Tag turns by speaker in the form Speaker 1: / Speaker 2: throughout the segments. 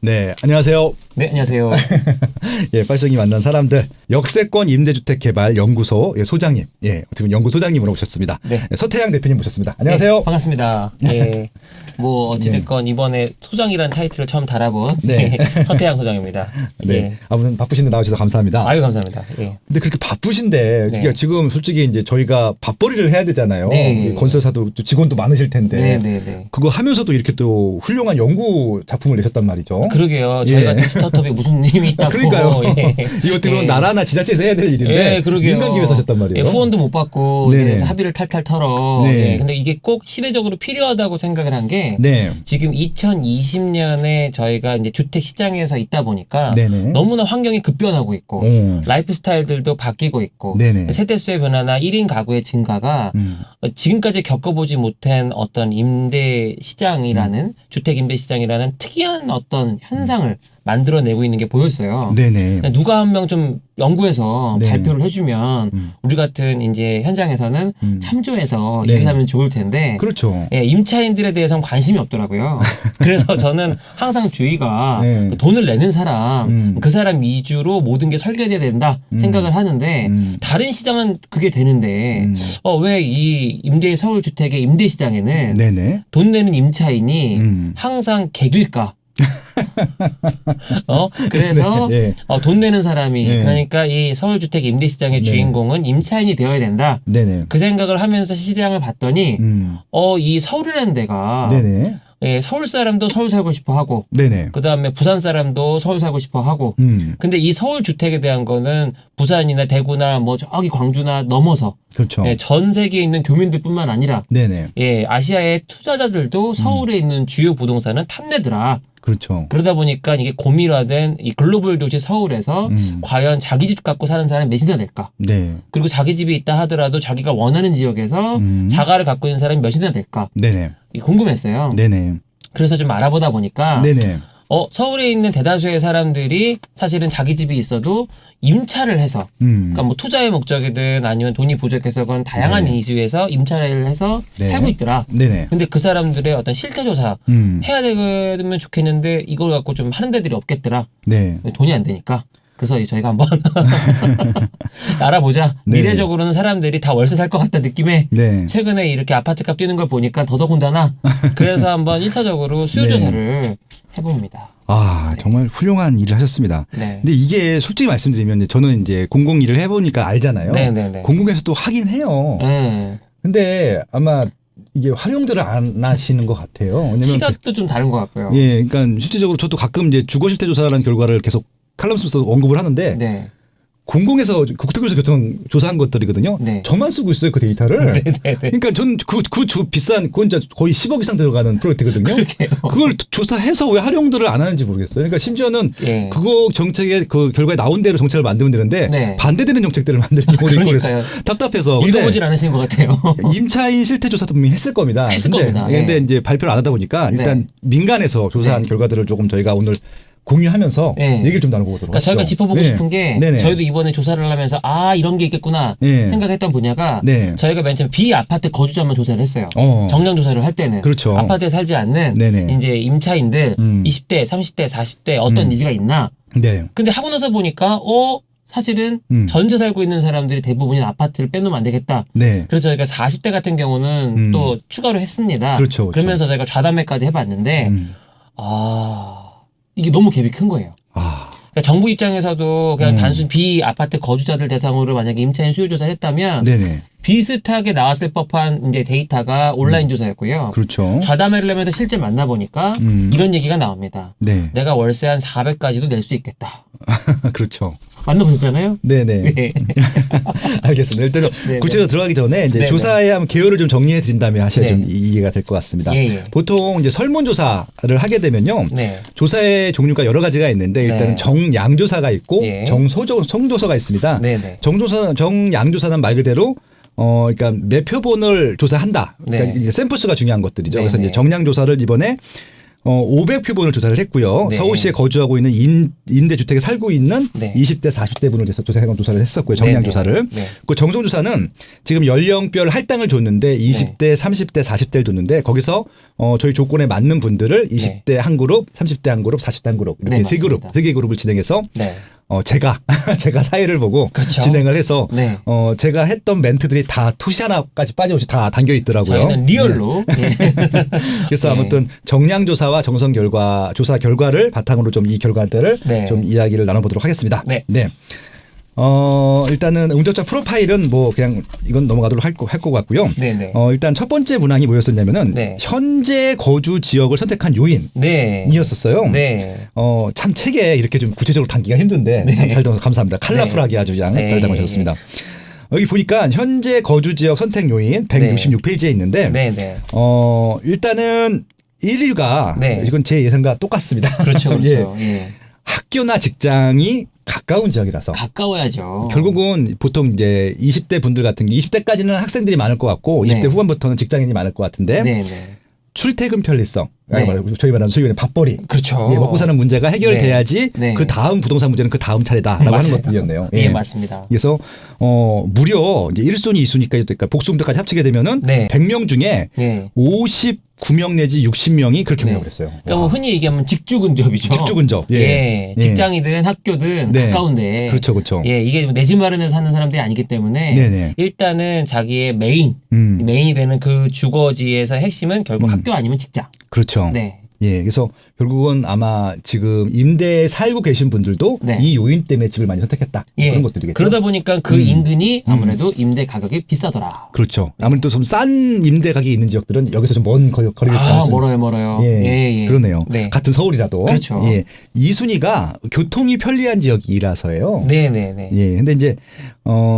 Speaker 1: 네, 안녕하세요.
Speaker 2: 네, 안녕하세요.
Speaker 1: 예, 빨성이 만난 사람들 역세권 임대주택 개발 연구소 소장님, 어떻게 보면 연구 소장님으로 모셨습니다.
Speaker 2: 네.
Speaker 1: 서태양 대표님 모셨습니다. 안녕하세요.
Speaker 2: 네, 반갑습니다. 예. 뭐 어찌됐건 이번에 소장이라는 타이틀을 처음 달아본
Speaker 1: 네.
Speaker 2: 서태양 소장입니다.
Speaker 1: 네,
Speaker 2: 예.
Speaker 1: 아무튼 바쁘신데 나와주셔서 감사합니다.
Speaker 2: 아유, 감사합니다. 예.
Speaker 1: 근데 그렇게 바쁘신데
Speaker 2: 네.
Speaker 1: 지금 솔직히 이제 저희가 밥벌이를 해야 되잖아요.
Speaker 2: 네.
Speaker 1: 건설사도 또 직원도 많으실 텐데
Speaker 2: 네.
Speaker 1: 그거 하면서도 이렇게 또 훌륭한 연구 작품을 내셨단 말이죠.
Speaker 2: 그러게요.
Speaker 1: 예.
Speaker 2: 저희 같은 스타트업에 무슨 힘이 있다고.
Speaker 1: 그러니까요.
Speaker 2: 예.
Speaker 1: 이거 어떻게 보면 나라나 지자체에서 해야 될 일인데
Speaker 2: 예, 그러게요.
Speaker 1: 민간 기업에서 하셨단 말이에요.
Speaker 2: 예, 후원도 못 받고
Speaker 1: 네네.
Speaker 2: 그래서 합의를 탈탈 털어.
Speaker 1: 네.
Speaker 2: 예, 근데 이게 꼭 시대적으로 필요하다고 생각을 한 게
Speaker 1: 네.
Speaker 2: 지금 2020년에 저희가 이제 주택 시장에서 있다 보니까
Speaker 1: 네네.
Speaker 2: 너무나 환경이 급변하고 있고
Speaker 1: 오.
Speaker 2: 라이프 스타일들도 바뀌고 있고
Speaker 1: 네네.
Speaker 2: 세대수의 변화나 1인 가구의 증가가 지금까지 겪어보지 못한 어떤 임대 시장이라는 주택 임대 시장이라는 특이한 어떤 현상을 만들어내고 있는 게 보였어요.
Speaker 1: 네네.
Speaker 2: 누가 한 명 좀 연구해서
Speaker 1: 네.
Speaker 2: 발표를 해주면 우리 같은 이제 현장에서는 참조해서
Speaker 1: 네.
Speaker 2: 일을 하면 좋을 텐데
Speaker 1: 그렇죠.
Speaker 2: 예, 임차인들에 대해서는 관심이 없더라고요. 그래서 저는 항상 주의가
Speaker 1: 네.
Speaker 2: 돈을 내는 사람, 그 사람 위주로 모든 게 설계돼야 된다 생각을 하는데 다른 시장은 그게 되는데 왜 이 임대 서울 주택의 임대 시장에는
Speaker 1: 네네.
Speaker 2: 돈 내는 임차인이 항상 객일까? 그래서
Speaker 1: 네.
Speaker 2: 돈 내는 사람이
Speaker 1: 네.
Speaker 2: 그러니까 이 서울주택 임대시장의 주인공은 임차인이 되어야 된다.
Speaker 1: 네네.
Speaker 2: 그 생각을 하면서 시장을 봤더니 이 서울이라는 데가
Speaker 1: 네네.
Speaker 2: 예, 서울 사람도 서울 살고 싶어 하고
Speaker 1: 네네.
Speaker 2: 그다음에 부산 사람도 서울 살고 싶어 하고 근데 이 서울 주택에 대한 거는 부산이나 대구나 뭐 저기 광주나 넘어서
Speaker 1: 그렇죠.
Speaker 2: 예, 전 세계에 있는 교민들뿐만 아니라
Speaker 1: 네네.
Speaker 2: 예, 아시아의 투자자들도 서울에 있는 주요 부동산은 탐내더라.
Speaker 1: 그렇죠.
Speaker 2: 그러다 보니까 이게 고밀화된 이 글로벌 도시 서울에서 과연 자기 집 갖고 사는 사람이 몇이나 될까?
Speaker 1: 네.
Speaker 2: 그리고 자기 집이 있다 하더라도 자기가 원하는 지역에서 자가를 갖고 있는 사람이 몇이나 될까?
Speaker 1: 네네.
Speaker 2: 이게 궁금했어요.
Speaker 1: 네네.
Speaker 2: 그래서 좀 알아보다 보니까
Speaker 1: 네네.
Speaker 2: 서울에 있는 대다수의 사람들이 사실은 자기 집이 있어도 임차를 해서 그러니까 뭐 투자의 목적이든 아니면 돈이 부족해서건 다양한 이유에서 임차를 해서
Speaker 1: 네.
Speaker 2: 살고 있더라.
Speaker 1: 네네.
Speaker 2: 근데 그 사람들의 어떤 실태조사 해야 되면 좋겠는데 이걸 갖고 좀 하는 데들이 없겠더라.
Speaker 1: 네.
Speaker 2: 돈이 안 되니까. 그래서 저희가 한번 알아보자.
Speaker 1: 네네.
Speaker 2: 미래적으로는 사람들이 다 월세 살 것 같다 느낌에
Speaker 1: 네.
Speaker 2: 최근에 이렇게 아파트값 뛰는 걸 보니까 더더군다나 그래서 한번 1차적으로 수요조사를 해봅니다.
Speaker 1: 아, 정말 훌륭한 일을 하셨습니다.
Speaker 2: 네.
Speaker 1: 근데 이게 솔직히 말씀드리면 저는 이제 공공 일을 해보니까 알잖아요.
Speaker 2: 네네네.
Speaker 1: 공공에서 또 하긴 해요.
Speaker 2: 네.
Speaker 1: 근데 아마 이게 활용들을 안 하시는 것 같아요. 왜냐면
Speaker 2: 시각도 좀 다른 것 같고요.
Speaker 1: 예, 그러니까 실질적으로 저도 가끔 이제 주거실태 조사라는 결과를 계속 칼럼 쓰면서 언급을 하는데
Speaker 2: 네.
Speaker 1: 공공에서 국토교에서 교통 조사한 것들이거든요.
Speaker 2: 네.
Speaker 1: 저만 쓰고 있어요 그 데이터를. 그러니까 전 비싼 그건 진짜 거의 10억 이상 들어가는 프로젝트거든요.
Speaker 2: 그러게요.
Speaker 1: 그걸 조사해서 왜 활용들을 안 하는지 모르겠어요. 그러니까 심지어는
Speaker 2: 예.
Speaker 1: 그거 정책의 그 결과에 나온 대로 정책을 만들면 되는데
Speaker 2: 네.
Speaker 1: 반대되는 정책들을 만드는 경우도 있고 그래서
Speaker 2: 그러니까요.
Speaker 1: 답답해서.
Speaker 2: 읽어보질 않으신 것 같아요.
Speaker 1: 임차인 실태 조사도 분명히 했을 겁니다.
Speaker 2: 했을
Speaker 1: 근데,
Speaker 2: 겁니다.
Speaker 1: 근데
Speaker 2: 예.
Speaker 1: 이제 발표를 안 하다 보니까 일단
Speaker 2: 네.
Speaker 1: 민간에서 조사한
Speaker 2: 네.
Speaker 1: 결과들을 조금 저희가 오늘 공유하면서
Speaker 2: 네.
Speaker 1: 얘기를 좀 나눠보도록
Speaker 2: 그러니까
Speaker 1: 하시죠.
Speaker 2: 저희가 짚어보고
Speaker 1: 네.
Speaker 2: 싶은 게
Speaker 1: 네네.
Speaker 2: 저희도 이번에 조사를 하면서 이런 게 있겠구나
Speaker 1: 네.
Speaker 2: 생각했던 분야가
Speaker 1: 네.
Speaker 2: 저희가 맨 처음 비아파트 거주자만 조사를 했어요. 정량 조사를 할 때는
Speaker 1: 그렇죠.
Speaker 2: 아파트에 살지 않는
Speaker 1: 네네.
Speaker 2: 이제 임차인들 20대, 30대, 40대 어떤 니즈가 있나.
Speaker 1: 네.
Speaker 2: 근데 하고 나서 보니까 사실은 전세 살고 있는 사람들이 대부분이 아파트를 빼놓으면 안 되겠다.
Speaker 1: 네.
Speaker 2: 그래서 저희가 40대 같은 경우는 또 추가로 했습니다.
Speaker 1: 그렇죠.
Speaker 2: 그러면서 저희가 좌담회까지 해봤는데 이게 너무 갭이 큰 거예요. 그러니까 정부 입장에서도 그냥 단순 비아파트 거주자들 대상으로 만약에 임차인 수요 조사를 했다면
Speaker 1: 네네.
Speaker 2: 비슷하게 나왔을 법한 이제 데이터가 온라인 조사였고요.
Speaker 1: 그렇죠.
Speaker 2: 좌담회를 하면서 실제 만나보니까 이런 얘기가 나옵니다.
Speaker 1: 네.
Speaker 2: 내가 월세 한 400까지도 낼 수 있겠다.
Speaker 1: 그렇죠.
Speaker 2: 만나보셨잖아요?
Speaker 1: 네네.
Speaker 2: 네.
Speaker 1: 알겠습니다. 일단
Speaker 2: 네네.
Speaker 1: 구체적으로 들어가기 전에 이제
Speaker 2: 네네.
Speaker 1: 조사의 한번 개요를 좀 정리해 드린다면 하셔야 좀
Speaker 2: 네.
Speaker 1: 이해가 될 것 같습니다.
Speaker 2: 예.
Speaker 1: 보통 이제 설문조사를 하게 되면요.
Speaker 2: 네.
Speaker 1: 조사의 종류가 여러 가지가 있는데 일단은
Speaker 2: 네.
Speaker 1: 정양조사가 있고
Speaker 2: 예.
Speaker 1: 성조사가 있습니다.
Speaker 2: 네네.
Speaker 1: 정양조사는 말 그대로 그러니까 매표본을 조사한다. 그러니까
Speaker 2: 네.
Speaker 1: 이제 샘플수가 중요한 것들이죠. 그래서
Speaker 2: 네네.
Speaker 1: 이제 정량조사를 이번에 500표본을 조사를 했고요.
Speaker 2: 네.
Speaker 1: 서울시에 거주하고 있는 임대주택에 살고 있는
Speaker 2: 네.
Speaker 1: 20대 40대 분을 조사를 했었고요. 정량
Speaker 2: 네, 네.
Speaker 1: 조사를.
Speaker 2: 네.
Speaker 1: 그 정성조사는 지금 연령별 할당을 줬는데 20대, 30대, 40대를 줬는데 거기서 저희 조건에 맞는 분들을 20대 한 그룹, 30대 한 그룹, 40대 한 그룹 이렇게
Speaker 2: 네,
Speaker 1: 세 그룹,
Speaker 2: 맞습니다.
Speaker 1: 세 개 그룹을 진행해서
Speaker 2: 네.
Speaker 1: 제가 사회를 보고
Speaker 2: 그렇죠.
Speaker 1: 진행을 해서
Speaker 2: 네.
Speaker 1: 제가 했던 멘트들이 다 토시 하나까지 빠짐없이 다 담겨 있더라고요.
Speaker 2: 저희는 리얼로. 네.
Speaker 1: 그래서
Speaker 2: 네.
Speaker 1: 아무튼 정량 조사와 정성 결과 조사 결과를 바탕으로 좀 이 결과들을
Speaker 2: 네.
Speaker 1: 좀 이야기를 나눠보도록 하겠습니다.
Speaker 2: 네.
Speaker 1: 일단은 응답자 프로파일은 뭐 그냥 이건 넘어가도록 할 것 같고요.
Speaker 2: 네네.
Speaker 1: 일단 첫 번째 문항이 뭐였었냐면은
Speaker 2: 네.
Speaker 1: 현재 거주 지역을 선택한 요인이었었어요.
Speaker 2: 네.
Speaker 1: 참 책에 이렇게 좀 구체적으로 담기가 힘든데
Speaker 2: 네.
Speaker 1: 참 잘 담아서 감사합니다. 컬러풀하게 아주 그냥
Speaker 2: 네.
Speaker 1: 잘 담아주셨습니다. 여기 보니까 현재 거주 지역 선택 요인 166페이지에 있는데
Speaker 2: 네네.
Speaker 1: 일단은 1위가
Speaker 2: 네.
Speaker 1: 이건 제 예상과 똑같습니다.
Speaker 2: 그렇죠.
Speaker 1: 예.
Speaker 2: 그렇죠. 예.
Speaker 1: 학교나 직장이 가까운 지역이라서
Speaker 2: 가까워야죠.
Speaker 1: 결국은 보통 이제 20대 분들 같은 게 20대까지는 학생들이 많을 것 같고
Speaker 2: 네.
Speaker 1: 20대 후반부터는 직장인이 많을 것 같은데
Speaker 2: 네네.
Speaker 1: 출퇴근 편리성,
Speaker 2: 네.
Speaker 1: 저희 말하는 소위 말하는 밥벌이,
Speaker 2: 그렇죠.
Speaker 1: 예, 먹고 사는 문제가 해결돼야지
Speaker 2: 네.
Speaker 1: 그 다음 부동산 문제는 그 다음 차례다라고 하는
Speaker 2: 맞아요.
Speaker 1: 것들이었네요.
Speaker 2: 예, 맞습니다.
Speaker 1: 그래서 무려 이제 1순위, 2순위까지 그러니까 복수응대까지 합치게 되면은
Speaker 2: 네.
Speaker 1: 100명 중에
Speaker 2: 네.
Speaker 1: 59명 내지 60명이 그렇게
Speaker 2: 네.
Speaker 1: 응답을 했어요.
Speaker 2: 그러니까 뭐 흔히 얘기하면 직주근접이죠.
Speaker 1: 직주근접. 예.
Speaker 2: 예.
Speaker 1: 예.
Speaker 2: 직장이든 학교든
Speaker 1: 네.
Speaker 2: 가까운데.
Speaker 1: 그렇죠, 그렇죠.
Speaker 2: 예, 이게 내 집 마련해서 사는 사람들이 아니기 때문에
Speaker 1: 네네.
Speaker 2: 일단은 자기의 메인이 되는 그 주거지에서 핵심은 결국 학교 아니면 직장.
Speaker 1: 그렇죠.
Speaker 2: 네.
Speaker 1: 예, 그래서 결국은 아마 지금 임대에 살고 계신 분들도
Speaker 2: 네.
Speaker 1: 이 요인 때문에 집을 많이 선택했다.
Speaker 2: 예.
Speaker 1: 그런 것들이겠죠.
Speaker 2: 그러다 보니까 그 인근이 아무래도 임대 가격이 비싸더라.
Speaker 1: 그렇죠. 아무래도 좀 싼 임대 가격이 있는 지역들은 여기서 좀 먼 거리가
Speaker 2: 아, 멀어요.
Speaker 1: 예, 그러네요.
Speaker 2: 네.
Speaker 1: 같은 서울이라도.
Speaker 2: 그렇죠.
Speaker 1: 예. 이 순위가 교통이 편리한 지역이라서예요.
Speaker 2: 네네네.
Speaker 1: 예. 근데 이제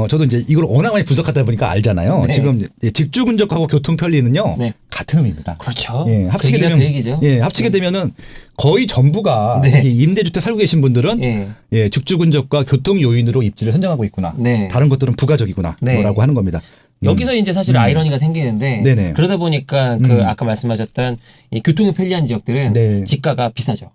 Speaker 1: 저도 이제 이걸 워낙 많이 분석하다 보니까 알잖아요.
Speaker 2: 네.
Speaker 1: 지금 직주 근접하고 교통 편리는요.
Speaker 2: 네.
Speaker 1: 같은 의미입니다.
Speaker 2: 그렇죠.
Speaker 1: 예, 합치게
Speaker 2: 그 얘기가
Speaker 1: 되면
Speaker 2: 그 얘기죠.
Speaker 1: 예, 합치게 되면은 거의 전부가
Speaker 2: 네.
Speaker 1: 이 임대주택 살고 계신 분들은
Speaker 2: 예.
Speaker 1: 직주 근접과 교통 요인으로 입지를 선정하고 있구나.
Speaker 2: 네.
Speaker 1: 다른 것들은 부가적이구나.
Speaker 2: 네.
Speaker 1: 라고 하는 겁니다.
Speaker 2: 여기서 이제 사실 아이러니가 생기는데
Speaker 1: 네네.
Speaker 2: 그러다 보니까 그 아까 말씀하셨던 이 교통이 편리한 지역들은
Speaker 1: 네.
Speaker 2: 집가가 비싸죠.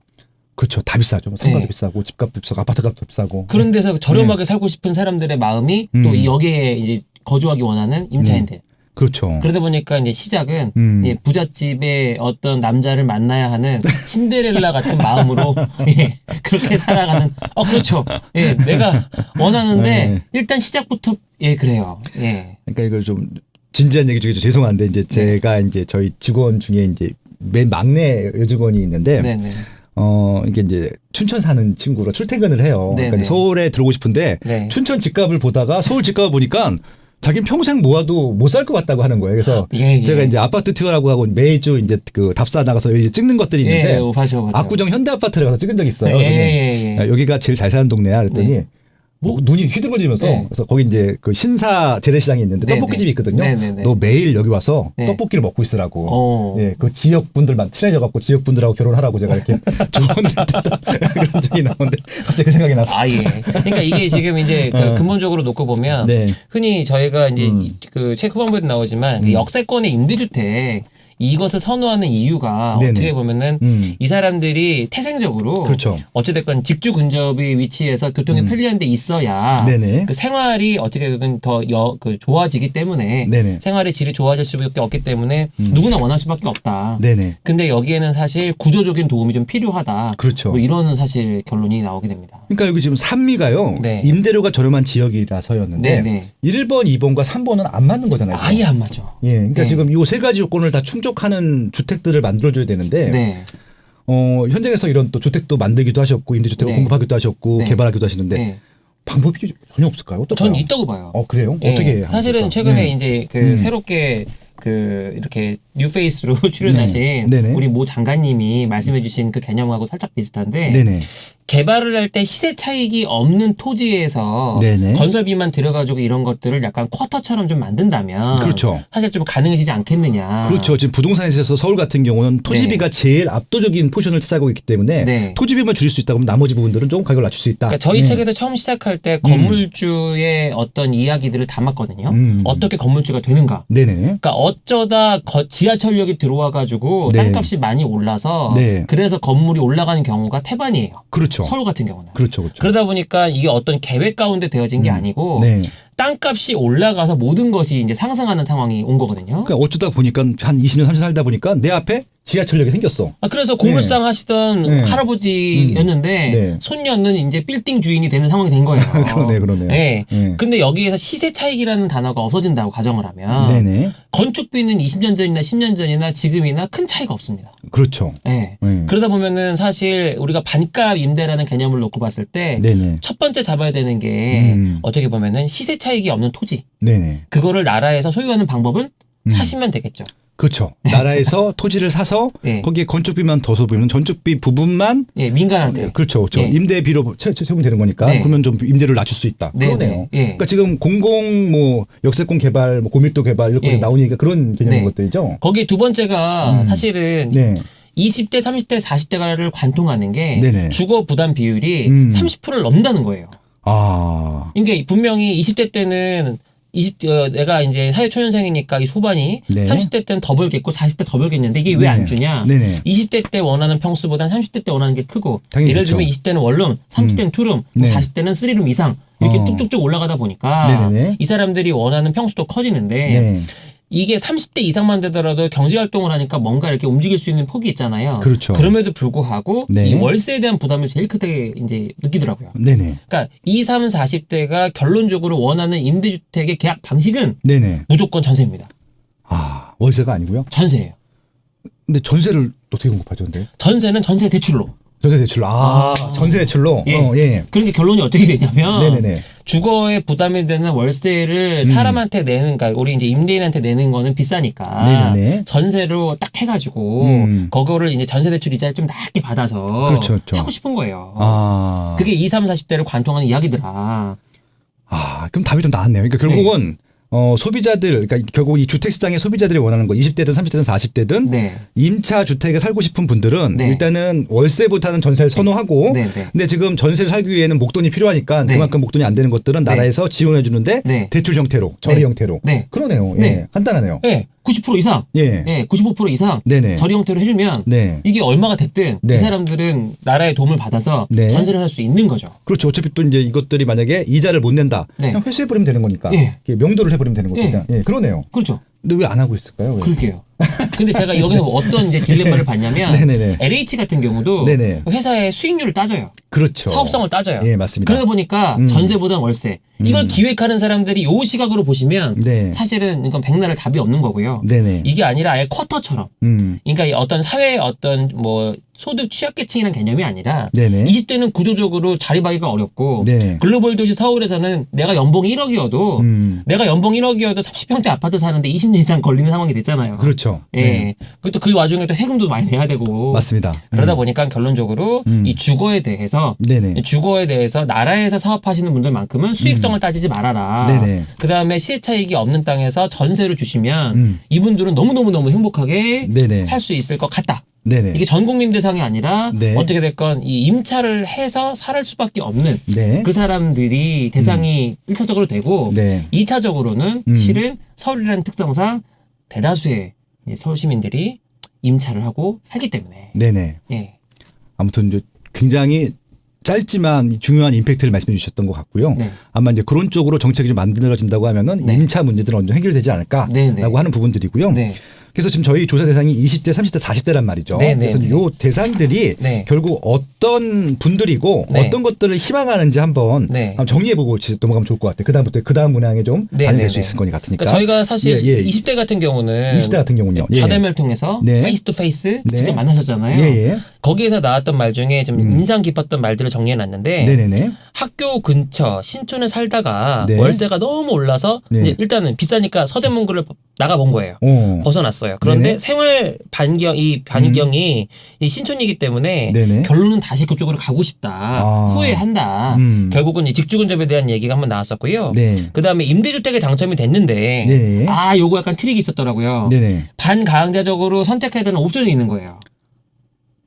Speaker 1: 그렇죠. 다 비싸죠. 뭐 상가도
Speaker 2: 네.
Speaker 1: 비싸고 집값도 비싸고 아파트값도 비싸고.
Speaker 2: 그런 데서 저렴하게 살고 싶은 사람들의 마음이 또 이 여기에 이제 거주하기 원하는 임차인들.
Speaker 1: 그렇죠.
Speaker 2: 그러다 보니까 이제 시작은
Speaker 1: 음.
Speaker 2: 예, 부잣집의 어떤 남자를 만나야 하는 신데렐라 같은 마음으로 예, 그렇게 살아가는. 그렇죠. 예, 내가 원하는데
Speaker 1: 네.
Speaker 2: 일단 시작부터 예 그래요. 예.
Speaker 1: 그러니까 이걸 좀 진지한 얘기 중에 좀 죄송한데 이제 제가 이제 저희 직원 중에 이제 맨 막내 여직원이 있는데
Speaker 2: 네네.
Speaker 1: 이게 이제 춘천 사는 친구로 출퇴근을 해요.
Speaker 2: 네네.
Speaker 1: 그러니까 서울에 들어오고 싶은데
Speaker 2: 네.
Speaker 1: 춘천 집값을 보다가 서울 집값을 보니까 자기는 평생 모아도 못 살 것 같다고 하는 거예요. 그래서
Speaker 2: 예, 예.
Speaker 1: 제가 이제 아파트 투어라고 하고 매주 이제 그 답사 나가서 이제 찍는 것들이 있는데
Speaker 2: 예, 맞아.
Speaker 1: 압구정 현대 아파트를 가서 찍은 적이 있어요.
Speaker 2: 예,
Speaker 1: 그랬더니
Speaker 2: 예, 예.
Speaker 1: 여기가 제일 잘 사는 동네야. 그랬더니
Speaker 2: 네.
Speaker 1: 뭐 눈이 휘둥그러지면서
Speaker 2: 네.
Speaker 1: 그래서 거기 이제 그 신사 재래시장이 있는데
Speaker 2: 네,
Speaker 1: 떡볶이집이
Speaker 2: 네.
Speaker 1: 있거든요.
Speaker 2: 네, 네, 네.
Speaker 1: 너 매일 여기 와서
Speaker 2: 네.
Speaker 1: 떡볶이를 먹고 있으라고.
Speaker 2: 어.
Speaker 1: 예, 그 지역 분들만 친해져 갖고 지역 분들하고 결혼하라고 제가 이렇게 조언을 했다 그런 적이 나오는데 갑자기 그 생각이 났어요.
Speaker 2: 아, 예. 그러니까 이게 지금 이제 그 근본적으로 놓고 보면
Speaker 1: 네.
Speaker 2: 흔히 저희가 이제 그 책 후반부에도 나오지만 이 역세권의 임대주택 이것을 선호하는 이유가
Speaker 1: 네네.
Speaker 2: 어떻게 보면은
Speaker 1: 음.
Speaker 2: 이 사람들이 태생적으로
Speaker 1: 그렇죠.
Speaker 2: 어찌됐건 직주 근접의 위치에서 교통이 편리한 데 있어야
Speaker 1: 네네.
Speaker 2: 그 생활이 어떻게든 더 좋아지기 때문에
Speaker 1: 네네.
Speaker 2: 생활의 질이 좋아질 수밖에 없기 때문에 누구나 원할 수밖에 없다.
Speaker 1: 네네.
Speaker 2: 근데 여기에는 사실 구조적인 도움이 좀 필요하다.
Speaker 1: 그렇죠.
Speaker 2: 뭐 이런 사실 결론이 나오게 됩니다.
Speaker 1: 그러니까 여기 지금 3위가요.
Speaker 2: 네.
Speaker 1: 임대료가 저렴한 지역이라서였는데
Speaker 2: 네네.
Speaker 1: 1번, 2번과 3번은 안 맞는 거잖아요.
Speaker 2: 아예 안 맞죠.
Speaker 1: 예, 그러니까
Speaker 2: 네.
Speaker 1: 지금 요 세 가지 요건을 다 충족하는 주택들을 만들어줘야 되는데
Speaker 2: 네.
Speaker 1: 현장에서 이런 또 주택도 만들기도 하셨고 임대주택을
Speaker 2: 네.
Speaker 1: 공급하기도 하셨고
Speaker 2: 네.
Speaker 1: 개발하기도 하시는데
Speaker 2: 네.
Speaker 1: 방법이 전혀 없을까요? 어떨까요?
Speaker 2: 전 있다고 봐요.
Speaker 1: 그래요?
Speaker 2: 예.
Speaker 1: 어떻게
Speaker 2: 사실은
Speaker 1: 합니까?
Speaker 2: 최근에
Speaker 1: 네.
Speaker 2: 이제 그 새롭게 그 이렇게 뉴페이스로 출연하신
Speaker 1: 네네.
Speaker 2: 우리 모 장관님이 말씀해주신 그 개념하고 살짝 비슷한데
Speaker 1: 네네.
Speaker 2: 개발을 할 때 시세 차익이 없는 토지에서
Speaker 1: 네네.
Speaker 2: 건설비만 들여가지고 이런 것들을 약간 쿼터처럼 좀 만든다면
Speaker 1: 그렇죠.
Speaker 2: 사실 좀 가능해지지 않겠느냐.
Speaker 1: 그렇죠. 지금 부동산에 있어서 서울 같은 경우는 토지비가 제일 압도적인 포션을 차지하고 있기 때문에
Speaker 2: 네.
Speaker 1: 토지비만 줄일 수 있다 그러면 나머지 부분들은 좀 가격을 낮출 수 있다.
Speaker 2: 그러니까 저희
Speaker 1: 네.
Speaker 2: 책에서 처음 시작할 때 건물주의 어떤 이야기들을 담았거든요. 어떻게 건물주가 되는가.
Speaker 1: 네네.
Speaker 2: 그러니까 어쩌다 지하철역이 들어와가지고
Speaker 1: 네.
Speaker 2: 땅값이 많이 올라서
Speaker 1: 네.
Speaker 2: 그래서 건물이 올라가는 경우가 태반이에요.
Speaker 1: 그렇죠.
Speaker 2: 서울 같은 경우는.
Speaker 1: 그렇죠. 그렇죠.
Speaker 2: 그러다 보니까 이게 어떤 계획 가운데 되어진 게 아니고
Speaker 1: 네.
Speaker 2: 땅값이 올라가서 모든 것이 이제 상승하는 상황이 온 거거든요.
Speaker 1: 그러니까 어쩌다 보니까 한 20년, 30년 살다 보니까 내 앞에 지하철역이 생겼어.
Speaker 2: 그래서 고물상 하시던
Speaker 1: 네.
Speaker 2: 할아버지였는데
Speaker 1: 네.
Speaker 2: 손녀는 이제 빌딩 주인이 되는 상황이 된 거예요.
Speaker 1: 그러네.
Speaker 2: 네.
Speaker 1: 네.
Speaker 2: 근데 여기에서 시세 차익이라는 단어가 없어진다고 가정을 하면
Speaker 1: 네네.
Speaker 2: 건축비는 20년 전이나 10년 전이나 지금이나 큰 차이가 없습니다.
Speaker 1: 그렇죠.
Speaker 2: 네.
Speaker 1: 네.
Speaker 2: 그러다 보면은 사실 우리가 반값 임대라는 개념을 놓고 봤을 때
Speaker 1: 네네.
Speaker 2: 첫 번째 잡아야 되는 게 어떻게 보면은 시세 차익이 없는 토지.
Speaker 1: 네네.
Speaker 2: 그거를 나라에서 소유하는 방법은 사시면 되겠죠.
Speaker 1: 그렇죠. 나라에서 토지를 사서
Speaker 2: 네.
Speaker 1: 거기에 건축비만 더 소비면 건축비 부분만
Speaker 2: 예, 민간한테.
Speaker 1: 그렇죠. 그렇죠.
Speaker 2: 예.
Speaker 1: 임대비로 채우면 되는 거니까
Speaker 2: 네.
Speaker 1: 그러면 좀 임대료를 낮출 수 있다.
Speaker 2: 네,
Speaker 1: 그러네요.
Speaker 2: 네. 예.
Speaker 1: 그러니까 지금 공공 뭐 역세권 개발, 뭐 고밀도 개발 이렇게
Speaker 2: 예.
Speaker 1: 나온 얘기가 그런 개념인
Speaker 2: 네.
Speaker 1: 것들이죠.
Speaker 2: 거기에 두 번째가 사실은
Speaker 1: 네.
Speaker 2: 20대, 30대, 40대가를 관통하는 게
Speaker 1: 네네.
Speaker 2: 주거 부담 비율이 30%를 넘는다는 거예요.
Speaker 1: 아.
Speaker 2: 그러니까 분명히 20대 때는 내가 이제 사회초년생이니까 이 후반이
Speaker 1: 네.
Speaker 2: 30대 때는 더 벌겠고 40대 더 벌겠는데 이게 왜 안
Speaker 1: 네.
Speaker 2: 주냐?
Speaker 1: 네네.
Speaker 2: 20대 때 원하는 평수보다는 30대 때 원하는 게 크고
Speaker 1: 당연히
Speaker 2: 예를
Speaker 1: 그렇죠.
Speaker 2: 들면 20대는 원룸, 30대는 투룸,
Speaker 1: 네.
Speaker 2: 40대는 쓰리룸 이상 이렇게
Speaker 1: 어.
Speaker 2: 쭉쭉쭉 올라가다 보니까
Speaker 1: 네네네.
Speaker 2: 이 사람들이 원하는 평수도 커지는데
Speaker 1: 네.
Speaker 2: 이게 30대 이상만 되더라도 경제활동을 하니까 뭔가 이렇게 움직일 수 있는 폭이 있잖아요.
Speaker 1: 그렇죠.
Speaker 2: 그럼에도 불구하고
Speaker 1: 네.
Speaker 2: 이 월세에 대한 부담을 제일 크게 이제 느끼더라고요.
Speaker 1: 네네.
Speaker 2: 그러니까 20, 30, 40대가 결론적으로 원하는 임대주택의 계약 방식은
Speaker 1: 네네.
Speaker 2: 무조건 전세입니다.
Speaker 1: 아, 월세가 아니고요.
Speaker 2: 전세예요.
Speaker 1: 근데 전세를 어떻게 공급하죠, 근데?
Speaker 2: 전세는 전세 대출로.
Speaker 1: 전세 대출로. 전세 대출로.
Speaker 2: 예.
Speaker 1: 예.
Speaker 2: 그러니까 결론이 어떻게 되냐면
Speaker 1: 네네네.
Speaker 2: 주거에 부담이 되는 월세를 사람한테 내는, 그러니까 우리 이제 임대인한테 내는 거는 비싸니까
Speaker 1: 네네네.
Speaker 2: 전세로 딱 해가지고 그거를 이제 전세 대출 이자를 좀 낮게 받아서
Speaker 1: 그렇죠, 그렇죠.
Speaker 2: 하고 싶은 거예요.
Speaker 1: 아.
Speaker 2: 그게 20, 30, 40대를 관통하는 이야기더라.
Speaker 1: 그럼 답이 좀 나왔네요. 그러니까 결국은 소비자들, 그러니까 결국 이 주택 시장의 소비자들이 원하는 거 20대든 30대든 40대든
Speaker 2: 네.
Speaker 1: 임차 주택에 살고 싶은 분들은
Speaker 2: 네.
Speaker 1: 일단은 월세보다는 전세를 선호하고
Speaker 2: 네, 네.
Speaker 1: 근데 지금 전세를 살기 위해는 목돈이 필요하니까
Speaker 2: 네.
Speaker 1: 그만큼 목돈이 안 되는 것들은 나라에서 지원해 주는데
Speaker 2: 네.
Speaker 1: 대출 형태로 저리
Speaker 2: 네.
Speaker 1: 형태로
Speaker 2: 네.
Speaker 1: 그러네요.
Speaker 2: 네.
Speaker 1: 예. 간단하네요.
Speaker 2: 네. 90% 이상,
Speaker 1: 예.
Speaker 2: 95% 이상
Speaker 1: 네네.
Speaker 2: 저리 형태로 해주면
Speaker 1: 네.
Speaker 2: 이게 얼마가 됐든
Speaker 1: 네.
Speaker 2: 이 사람들은 나라의 도움을 받아서
Speaker 1: 네.
Speaker 2: 전세를 할 수 있는 거죠.
Speaker 1: 그렇죠. 어차피 또 이제 이것들이 만약에 이자를 못 낸다.
Speaker 2: 네.
Speaker 1: 그냥 회수해버리면 되는 거니까.
Speaker 2: 예.
Speaker 1: 명도를 해버리면 되는
Speaker 2: 예.
Speaker 1: 거죠. 예. 그러네요.
Speaker 2: 그렇죠.
Speaker 1: 근데 왜 안 하고 있을까요? 왜?
Speaker 2: 그러게요. 근데 제가 여기서 어떤 이제 딜레마를 봤냐면
Speaker 1: 네네네.
Speaker 2: LH 같은 경우도
Speaker 1: 네네.
Speaker 2: 회사의 수익률을 따져요.
Speaker 1: 그렇죠.
Speaker 2: 사업성을 따져요.
Speaker 1: 예, 맞습니다.
Speaker 2: 그러다 보니까 전세보다는 월세. 이걸 기획하는 사람들이 요 시각으로 보시면
Speaker 1: 네.
Speaker 2: 사실은 이건 백날을 답이 없는 거고요.
Speaker 1: 네네.
Speaker 2: 이게 아니라 아예 쿼터처럼. 그러니까 이 어떤 사회의 어떤 뭐 소득 취약계층이라는 개념이 아니라
Speaker 1: 네네.
Speaker 2: 20대는 구조적으로 자리바기가 어렵고
Speaker 1: 네.
Speaker 2: 글로벌 도시 서울에서는 내가 연봉이 1억이어도 내가 연봉 1억이어도 30평대 아파트 사는데 20년 이상 걸리는 상황이 됐잖아요.
Speaker 1: 그렇죠.
Speaker 2: 예.
Speaker 1: 네.
Speaker 2: 그것도 그 와중에 또 세금도 많이 내야 되고.
Speaker 1: 맞습니다.
Speaker 2: 그러다 보니까 결론적으로 이 주거에 대해서
Speaker 1: 네네.
Speaker 2: 주거에 대해서 나라에서 사업하시는 분들만큼은 수익성을 따지지 말아라.
Speaker 1: 네네.
Speaker 2: 그다음에 시세 차익이 없는 땅에서 전세를 주시면 이분들은 너무너무 행복하게
Speaker 1: 네네.
Speaker 2: 살 수 있을 것 같다.
Speaker 1: 네네.
Speaker 2: 이게 전 국민 대상이 아니라
Speaker 1: 네.
Speaker 2: 어떻게 됐건 이 임차를 해서 살 수밖에 없는
Speaker 1: 네.
Speaker 2: 그 사람들이 대상이 1차적으로 되고
Speaker 1: 네.
Speaker 2: 2차적으로는 실은 서울이라는 특성상 대다수의 이제 서울 시민들이 임차를 하고 살기 때문에.
Speaker 1: 네네.
Speaker 2: 예.
Speaker 1: 아무튼 이제 굉장히 짧지만 중요한 임팩트를 말씀해 주셨던 것 같고요.
Speaker 2: 네.
Speaker 1: 아마 이제 그런 쪽으로 정책이 좀 만들어진다고 하면은
Speaker 2: 네.
Speaker 1: 임차 문제들은 언제 해결되지 않을까라고
Speaker 2: 네, 네.
Speaker 1: 하는 부분들이고요.
Speaker 2: 네.
Speaker 1: 그래서 지금 저희 조사 대상이 20대, 30대, 40대란 말이죠.
Speaker 2: 네, 네,
Speaker 1: 그래서
Speaker 2: 네.
Speaker 1: 요 대상들이
Speaker 2: 네.
Speaker 1: 결국 어떤 분들이고
Speaker 2: 네.
Speaker 1: 어떤 것들을 희망하는지 한번
Speaker 2: 네.
Speaker 1: 정리해보고 넘어가면 좋을 것 같아요. 그다음부터 그다음 문항에 좀
Speaker 2: 네,
Speaker 1: 반영될
Speaker 2: 네,
Speaker 1: 수
Speaker 2: 네.
Speaker 1: 있을 거니 같으니까.
Speaker 2: 그러니까 저희가 사실
Speaker 1: 예, 예.
Speaker 2: 20대 같은 경우는
Speaker 1: 20대 같은 경우는요. 예.
Speaker 2: 자대면을 통해서
Speaker 1: 네.
Speaker 2: 페이스 투 페이스
Speaker 1: 네.
Speaker 2: 직접 만나셨잖아요.
Speaker 1: 예, 예.
Speaker 2: 거기에서 나왔던 말 중에 좀 인상 깊었던 말들을 정리해 놨는데
Speaker 1: 네네네.
Speaker 2: 학교 근처 신촌에 살다가
Speaker 1: 네.
Speaker 2: 월세가 너무 올라서
Speaker 1: 네.
Speaker 2: 이제 일단은 비싸니까 서대문구를 나가본 거예요. 벗어났어요. 그런데
Speaker 1: 네네.
Speaker 2: 생활 반경이 이 신촌이기 때문에
Speaker 1: 네네.
Speaker 2: 결론은 다시 그쪽으로 가고 싶다.
Speaker 1: 아.
Speaker 2: 후회한다. 결국은 이 직주근접에 대한 얘기가 한번 나왔었고요.
Speaker 1: 네.
Speaker 2: 그다음에 임대주택에 당첨이 됐는데
Speaker 1: 네.
Speaker 2: 요거 약간 트릭이 있었더라고요.
Speaker 1: 네네.
Speaker 2: 반가항자적으로 선택해야 되는 옵션이 있는 거예요.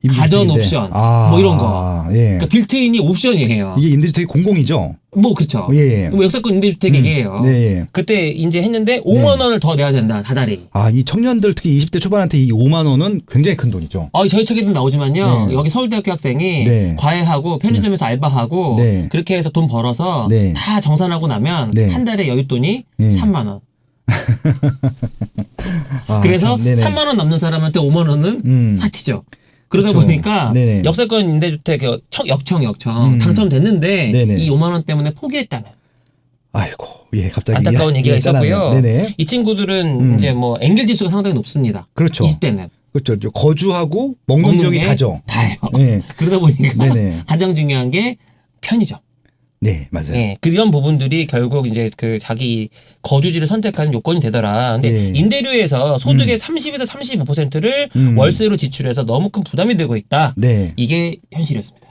Speaker 2: 가전
Speaker 1: 임대주택인데.
Speaker 2: 옵션 뭐 이런 거.
Speaker 1: 예.
Speaker 2: 그러니까 빌트인이 옵션이에요.
Speaker 1: 이게 임대주택이 공공이죠.
Speaker 2: 뭐 그렇죠.
Speaker 1: 예.
Speaker 2: 뭐 역세권 임대주택 얘기예요.
Speaker 1: 네.
Speaker 2: 그때 이제 했는데 5만 원을 더 내야 된다. 다달이.
Speaker 1: 이 청년들 특히 20대 초반한테 이 5만 원은 굉장히 큰 돈이죠.
Speaker 2: 저희 책에도 나오지만요.
Speaker 1: 네.
Speaker 2: 여기 서울대학교 학생이
Speaker 1: 네.
Speaker 2: 과외하고 편의점에서 알바하고
Speaker 1: 네.
Speaker 2: 그렇게 해서 돈 벌어서
Speaker 1: 네.
Speaker 2: 다 정산하고 나면
Speaker 1: 네.
Speaker 2: 한 달에 여윳돈이
Speaker 1: 네.
Speaker 2: 3만 원. 그래서
Speaker 1: 참, 네네.
Speaker 2: 3만 원 남는 사람한테 5만 원은 사치죠. 그러다
Speaker 1: 그렇죠.
Speaker 2: 보니까
Speaker 1: 네네.
Speaker 2: 역세권 임대주택 역청 당첨됐는데
Speaker 1: 네네.
Speaker 2: 이 5만 원 때문에 포기했다는
Speaker 1: 아이고, 예, 갑자기
Speaker 2: 안타까운 얘기가 있었고요.
Speaker 1: 짜나네요. 네네.
Speaker 2: 이 친구들은 이제 뭐 엔겔 지수가 상당히 높습니다.
Speaker 1: 그렇죠.
Speaker 2: 20대는
Speaker 1: 그렇죠. 거주하고 먹는 비용이
Speaker 2: 게
Speaker 1: 다죠.
Speaker 2: 다예요.
Speaker 1: 네.
Speaker 2: 그러다 보니까
Speaker 1: 네네.
Speaker 2: 가장 중요한 게 편의점.
Speaker 1: 네, 맞아요.
Speaker 2: 예, 그런 부분들이 결국 이제 그 자기 거주지를 선택하는 요건이 되더라. 근데
Speaker 1: 네.
Speaker 2: 임대료에서 소득의 30에서 35%를 월세로 지출해서 너무 큰 부담이 되고 있다.
Speaker 1: 네.
Speaker 2: 이게 현실이었습니다.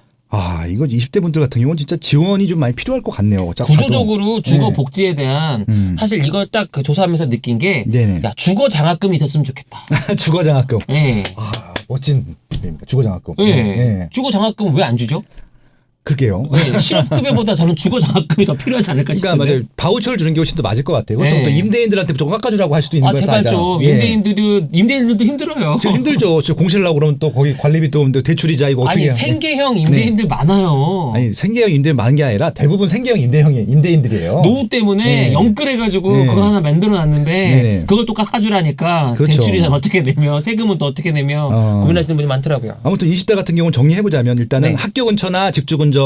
Speaker 1: 이거 20대 분들 같은 경우는 진짜 지원이 좀 많이 필요할 것 같네요. 자,
Speaker 2: 구조적으로 주거
Speaker 1: 네.
Speaker 2: 복지에 대한 사실 이걸 딱 그 조사하면서 느낀 게
Speaker 1: 네네.
Speaker 2: 야, 주거 장학금이 있었으면 좋겠다.
Speaker 1: 주거 장학금.
Speaker 2: 예.
Speaker 1: 멋진 일입니다. 주거 장학금.
Speaker 2: 예.
Speaker 1: 네.
Speaker 2: 주거 장학금 왜 안 주죠?
Speaker 1: 그러게요.
Speaker 2: 네, 실업급여보다 저는 주거 장학금이 더 필요하지 않을까 싶은데.
Speaker 1: 그러니까 맞아요. 바우처를 주는 게 훨씬 더 맞을 것 같아요. 그것도
Speaker 2: 네.
Speaker 1: 또 임대인들한테 조금 깎아주라고 할 수도 있는 거예요.
Speaker 2: 제발 좀 임대인들도 힘들어요.
Speaker 1: 지금 힘들죠. 저 공실라고 그러면 또 거기 관리비 또 대출이자 이거 어떻게
Speaker 2: 아니
Speaker 1: 해야 돼?
Speaker 2: 생계형 임대인들 많아요.
Speaker 1: 아니 생계형 임대인 많은 게 아니라 대부분 생계형 임대인들이에요.
Speaker 2: 노후 때문에
Speaker 1: 네.
Speaker 2: 영끌해가지고
Speaker 1: 네.
Speaker 2: 그거 하나 만들어놨는데
Speaker 1: 네.
Speaker 2: 그걸 또 깎아주라니까
Speaker 1: 그렇죠.
Speaker 2: 대출이 어떻게 내며 세금은 또 어떻게 내며 고민하시는 분이 많더라고요.
Speaker 1: 아무튼 20대 같은 경우는 정리해보자면 일단은
Speaker 2: 네.
Speaker 1: 학교 근처나 직주 근접에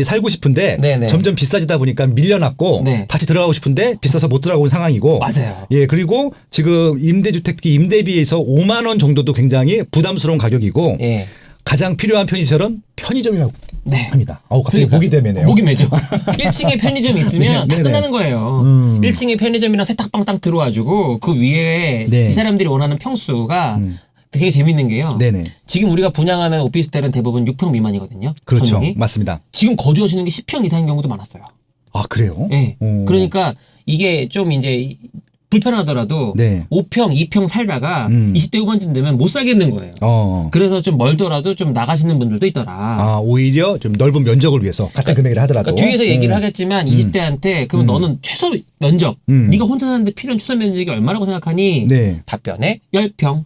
Speaker 1: 살고 싶은데
Speaker 2: 네네.
Speaker 1: 점점 비싸지다 보니까 밀려났고
Speaker 2: 네.
Speaker 1: 다시 들어가고 싶은데 비싸서 못 들어가고 있는 상황이고
Speaker 2: 맞아요.
Speaker 1: 예 그리고 지금 임대주택 특히 임대비에서 5만 원 정도도 굉장히 부담스러운 가격이고
Speaker 2: 예.
Speaker 1: 가장 필요한 편의시설은 편의점이라고
Speaker 2: 네.
Speaker 1: 합니다. 갑자기 목이 되매네요.
Speaker 2: 목이 매죠. 1층에 편의점이 있으면
Speaker 1: 네,
Speaker 2: 다
Speaker 1: 네네.
Speaker 2: 끝나는 거예요. 1층에 편의점이랑 세탁방 딱 들어와주고 그 위에
Speaker 1: 네.
Speaker 2: 이 사람들이 원하는 평수가 되게 재밌는 게요.
Speaker 1: 네네.
Speaker 2: 지금 우리가 분양하는 오피스텔은 대부분 6평 미만이거든요.
Speaker 1: 그렇죠.
Speaker 2: 전용이.
Speaker 1: 맞습니다.
Speaker 2: 지금 거주하시는 게 10평 이상인 경우도 많았어요.
Speaker 1: 그래요?
Speaker 2: 네. 그러니까 이게 좀 이제 불편하더라도
Speaker 1: 네.
Speaker 2: 5평, 2평 살다가 20대 후반쯤 되면 못 살겠는 거예요. 그래서 좀 멀더라도 좀 나가시는 분들도 있더라.
Speaker 1: 오히려 좀 넓은 면적을 위해서 같은 금액을 하더라도.
Speaker 2: 그러니까 뒤에서 얘기를 하겠지만 20대한테 그러면 너는 최소 면적, 네가 혼자 사는데 필요한 최소 면적이 얼마라고 생각하니?
Speaker 1: 네.
Speaker 2: 답변에 10평.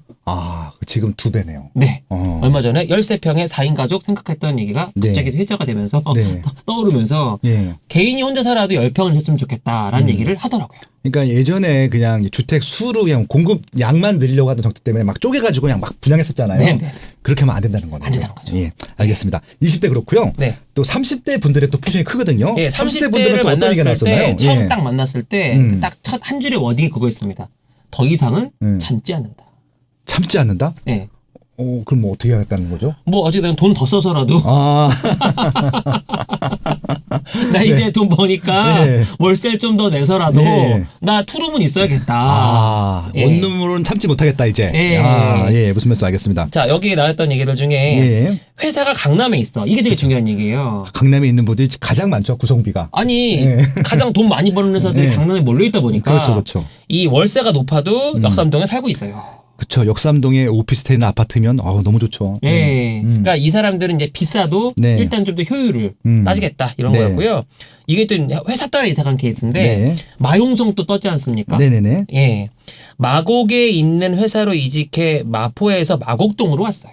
Speaker 1: 지금 2배네요.
Speaker 2: 네. 얼마 전에 13평의 4인 가족 생각했던 얘기가
Speaker 1: 네.
Speaker 2: 갑자기 회자가 되면서
Speaker 1: 네.
Speaker 2: 떠오르면서
Speaker 1: 예.
Speaker 2: 개인이 혼자 살아도 10평을 했으면 좋겠다라는 얘기를 하더라고요.
Speaker 1: 그러니까 예전에 그냥 주택 수로 그냥 공급 양만 늘리려고 하던 정책 때문에 막 쪼개가지고 그냥 막 분양했었잖아요.
Speaker 2: 네네.
Speaker 1: 그렇게 하면 안 된다는 거네요.
Speaker 2: 안 된다는 거죠.
Speaker 1: 예, 알겠습니다. 20대 그렇고요.
Speaker 2: 네.
Speaker 1: 또 30대 분들의 또 포션이 크거든요.
Speaker 2: 예,
Speaker 1: 30대
Speaker 2: 30대를
Speaker 1: 또 어떤 얘기가
Speaker 2: 만났을 때
Speaker 1: 나왔었나요?
Speaker 2: 처음
Speaker 1: 예.
Speaker 2: 딱 만났을 때 딱 첫 한 줄의 워딩이 그거였습니다. 더 이상은 참지 않는다.
Speaker 1: 참지 않는다?
Speaker 2: 예.
Speaker 1: 그럼 뭐 어떻게 하겠다는 거죠?
Speaker 2: 뭐 어쨌든 돈 더 써서라도 나 이제 돈 버니까
Speaker 1: 네.
Speaker 2: 월세 좀 더 내서라도
Speaker 1: 네.
Speaker 2: 나 투룸은 있어야겠다. 예.
Speaker 1: 원룸으로는 참지 못하겠다 이제.
Speaker 2: 예.
Speaker 1: 예, 무슨 말씀 알겠습니다.
Speaker 2: 자, 여기 나왔던 얘기들 중에
Speaker 1: 예.
Speaker 2: 회사가 강남에 있어. 이게 되게 중요한 얘기예요.
Speaker 1: 강남에 있는 분들이 가장 많죠, 구성비가.
Speaker 2: 아니
Speaker 1: 예.
Speaker 2: 가장 돈 많이 버는 회사들이
Speaker 1: 예.
Speaker 2: 강남에 몰려 있다 보니까
Speaker 1: 그렇죠, 그렇죠.
Speaker 2: 이 월세가 높아도 역삼동에 살고 있어요.
Speaker 1: 그렇죠. 역삼동에 오피스텔이나 아파트면 너무 좋죠.
Speaker 2: 예. 그러니까 이 사람들은 이제 비싸도
Speaker 1: 네.
Speaker 2: 일단 좀 더 효율을 따지겠다 이런
Speaker 1: 네.
Speaker 2: 거였고요. 이게 또 회사 따라 이사간 케이스인데
Speaker 1: 네.
Speaker 2: 마용성 또 떴지 않습니까?
Speaker 1: 네네네.
Speaker 2: 예. 마곡에 있는 회사로 이직해 마포에서 마곡동으로 왔어요.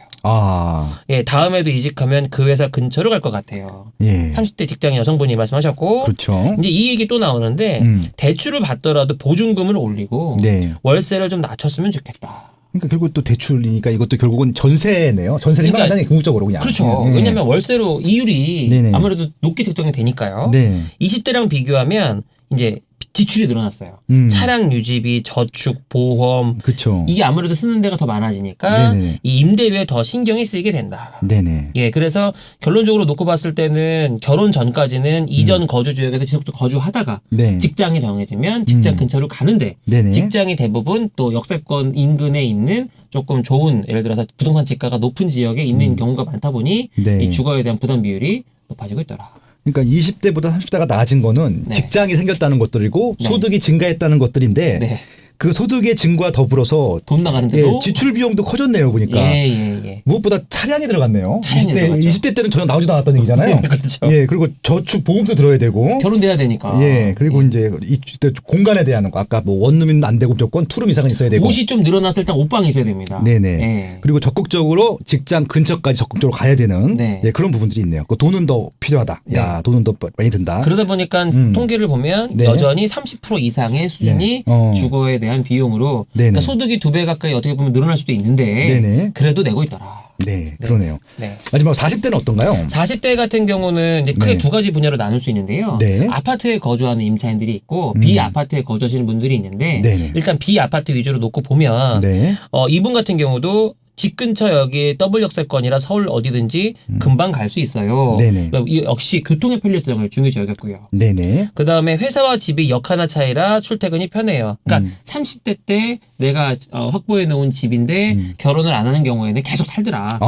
Speaker 2: 예, 다음에도 이직하면 그 회사 근처로 갈 것 같아요.
Speaker 1: 예.
Speaker 2: 30대 직장인 여성분이 말씀하셨고,
Speaker 1: 그렇죠.
Speaker 2: 이제 이 얘기 또 나오는데 대출을 받더라도 보증금을 올리고
Speaker 1: 네.
Speaker 2: 월세를 좀 낮췄으면 좋겠다.
Speaker 1: 그러니까 결국 또 대출이니까 이것도 결국은 전세네요. 전세를
Speaker 2: 그러니까
Speaker 1: 희망하는 게 궁극적으로 그냥.
Speaker 2: 그렇죠.
Speaker 1: 예.
Speaker 2: 왜냐하면 월세로 이율이
Speaker 1: 네네.
Speaker 2: 아무래도 높게 책정이 되니까요.
Speaker 1: 네.
Speaker 2: 20대랑 비교하면 이제 지출이 늘어났어요. 차량 유지비, 저축, 보험.
Speaker 1: 그렇죠.
Speaker 2: 이게 아무래도 쓰는 데가 더 많아지니까
Speaker 1: 네네.
Speaker 2: 이 임대료에 더 신경이 쓰이게 된다.
Speaker 1: 네네.
Speaker 2: 예, 그래서 결론적으로 놓고 봤을 때는 결혼 전까지는 이전 거주 지역에서 지속적으로 거주하다가
Speaker 1: 네.
Speaker 2: 직장이 정해지면 직장 근처로 가는데
Speaker 1: 네네.
Speaker 2: 직장이 대부분 또 역세권 인근에 있는 조금 좋은 예를 들어서 부동산 지가가 높은 지역에 있는 경우가 많다 보니
Speaker 1: 네.
Speaker 2: 이 주거에 대한 부담 비율이 높아지고 있더라.
Speaker 1: 그러니까 20대보다 30대가 낮은 거는
Speaker 2: 네.
Speaker 1: 직장이 생겼다는 것들이고
Speaker 2: 네.
Speaker 1: 소득이 증가했다는 것들인데
Speaker 2: 네.
Speaker 1: 그 소득의 증가와 더불어서
Speaker 2: 돈 나가는데도
Speaker 1: 예, 지출 비용도 커졌네요 보니까.
Speaker 2: 예.
Speaker 1: 무엇보다 차량이 들어갔네요.
Speaker 2: 차량이
Speaker 1: 20대,
Speaker 2: 들어갔죠.
Speaker 1: 20대 때는 전혀 나오지도 않았던 얘기잖아요.
Speaker 2: 그렇죠.
Speaker 1: 예, 그리고 저축 보험도 들어야 되고.
Speaker 2: 결혼돼야 되니까.
Speaker 1: 예, 그리고 이제 이 공간에 대한 거 아까 뭐 원룸이면 안 되고 무조건 투룸 이상은 있어야 되고.
Speaker 2: 옷이 좀 늘어났을 때 옷방이 있어야 됩니다.
Speaker 1: 네네.
Speaker 2: 예.
Speaker 1: 그리고 적극적으로 직장 근처까지 적극적으로 가야 되는
Speaker 2: 네.
Speaker 1: 예, 그런 부분들이 있네요. 그 돈은 더 필요하다. 야, 돈은 더 많이 든다.
Speaker 2: 그러다 보니까 통계를 보면
Speaker 1: 네.
Speaker 2: 여전히 30% 이상의 수준이
Speaker 1: 네.
Speaker 2: 주거에 대한 비용으로
Speaker 1: 네네.
Speaker 2: 그러니까 소득이 2배 가까이 어떻게 보면 늘어날 수도 있는데
Speaker 1: 네네.
Speaker 2: 그래도 내고 있더라.
Speaker 1: 네, 그러네요.
Speaker 2: 네.
Speaker 1: 마지막 40대는 어떤가요?
Speaker 2: 40대 같은 경우는 이제 크게
Speaker 1: 네.
Speaker 2: 두 가지 분야로 나눌 수 있는데요.
Speaker 1: 네.
Speaker 2: 아파트에 거주하는 임차인들이 있고 비아파트에 거주하시는 분들이 있는데
Speaker 1: 네네.
Speaker 2: 일단 비아파트 위주로 놓고 보면
Speaker 1: 네.
Speaker 2: 이분 같은 경우도 집 근처 여기 더블 역세권이라 서울 어디든지 금방 갈 수 있어요.
Speaker 1: 네네.
Speaker 2: 그러니까 이 역시 교통의 편리성을 중요시 여겼고요.
Speaker 1: 네네.
Speaker 2: 그 다음에 회사와 집이 역 하나 차이라 출퇴근이 편해요. 그러니까 30대 때 내가 확보해 놓은 집인데 결혼을 안 하는 경우에는 계속 살더라.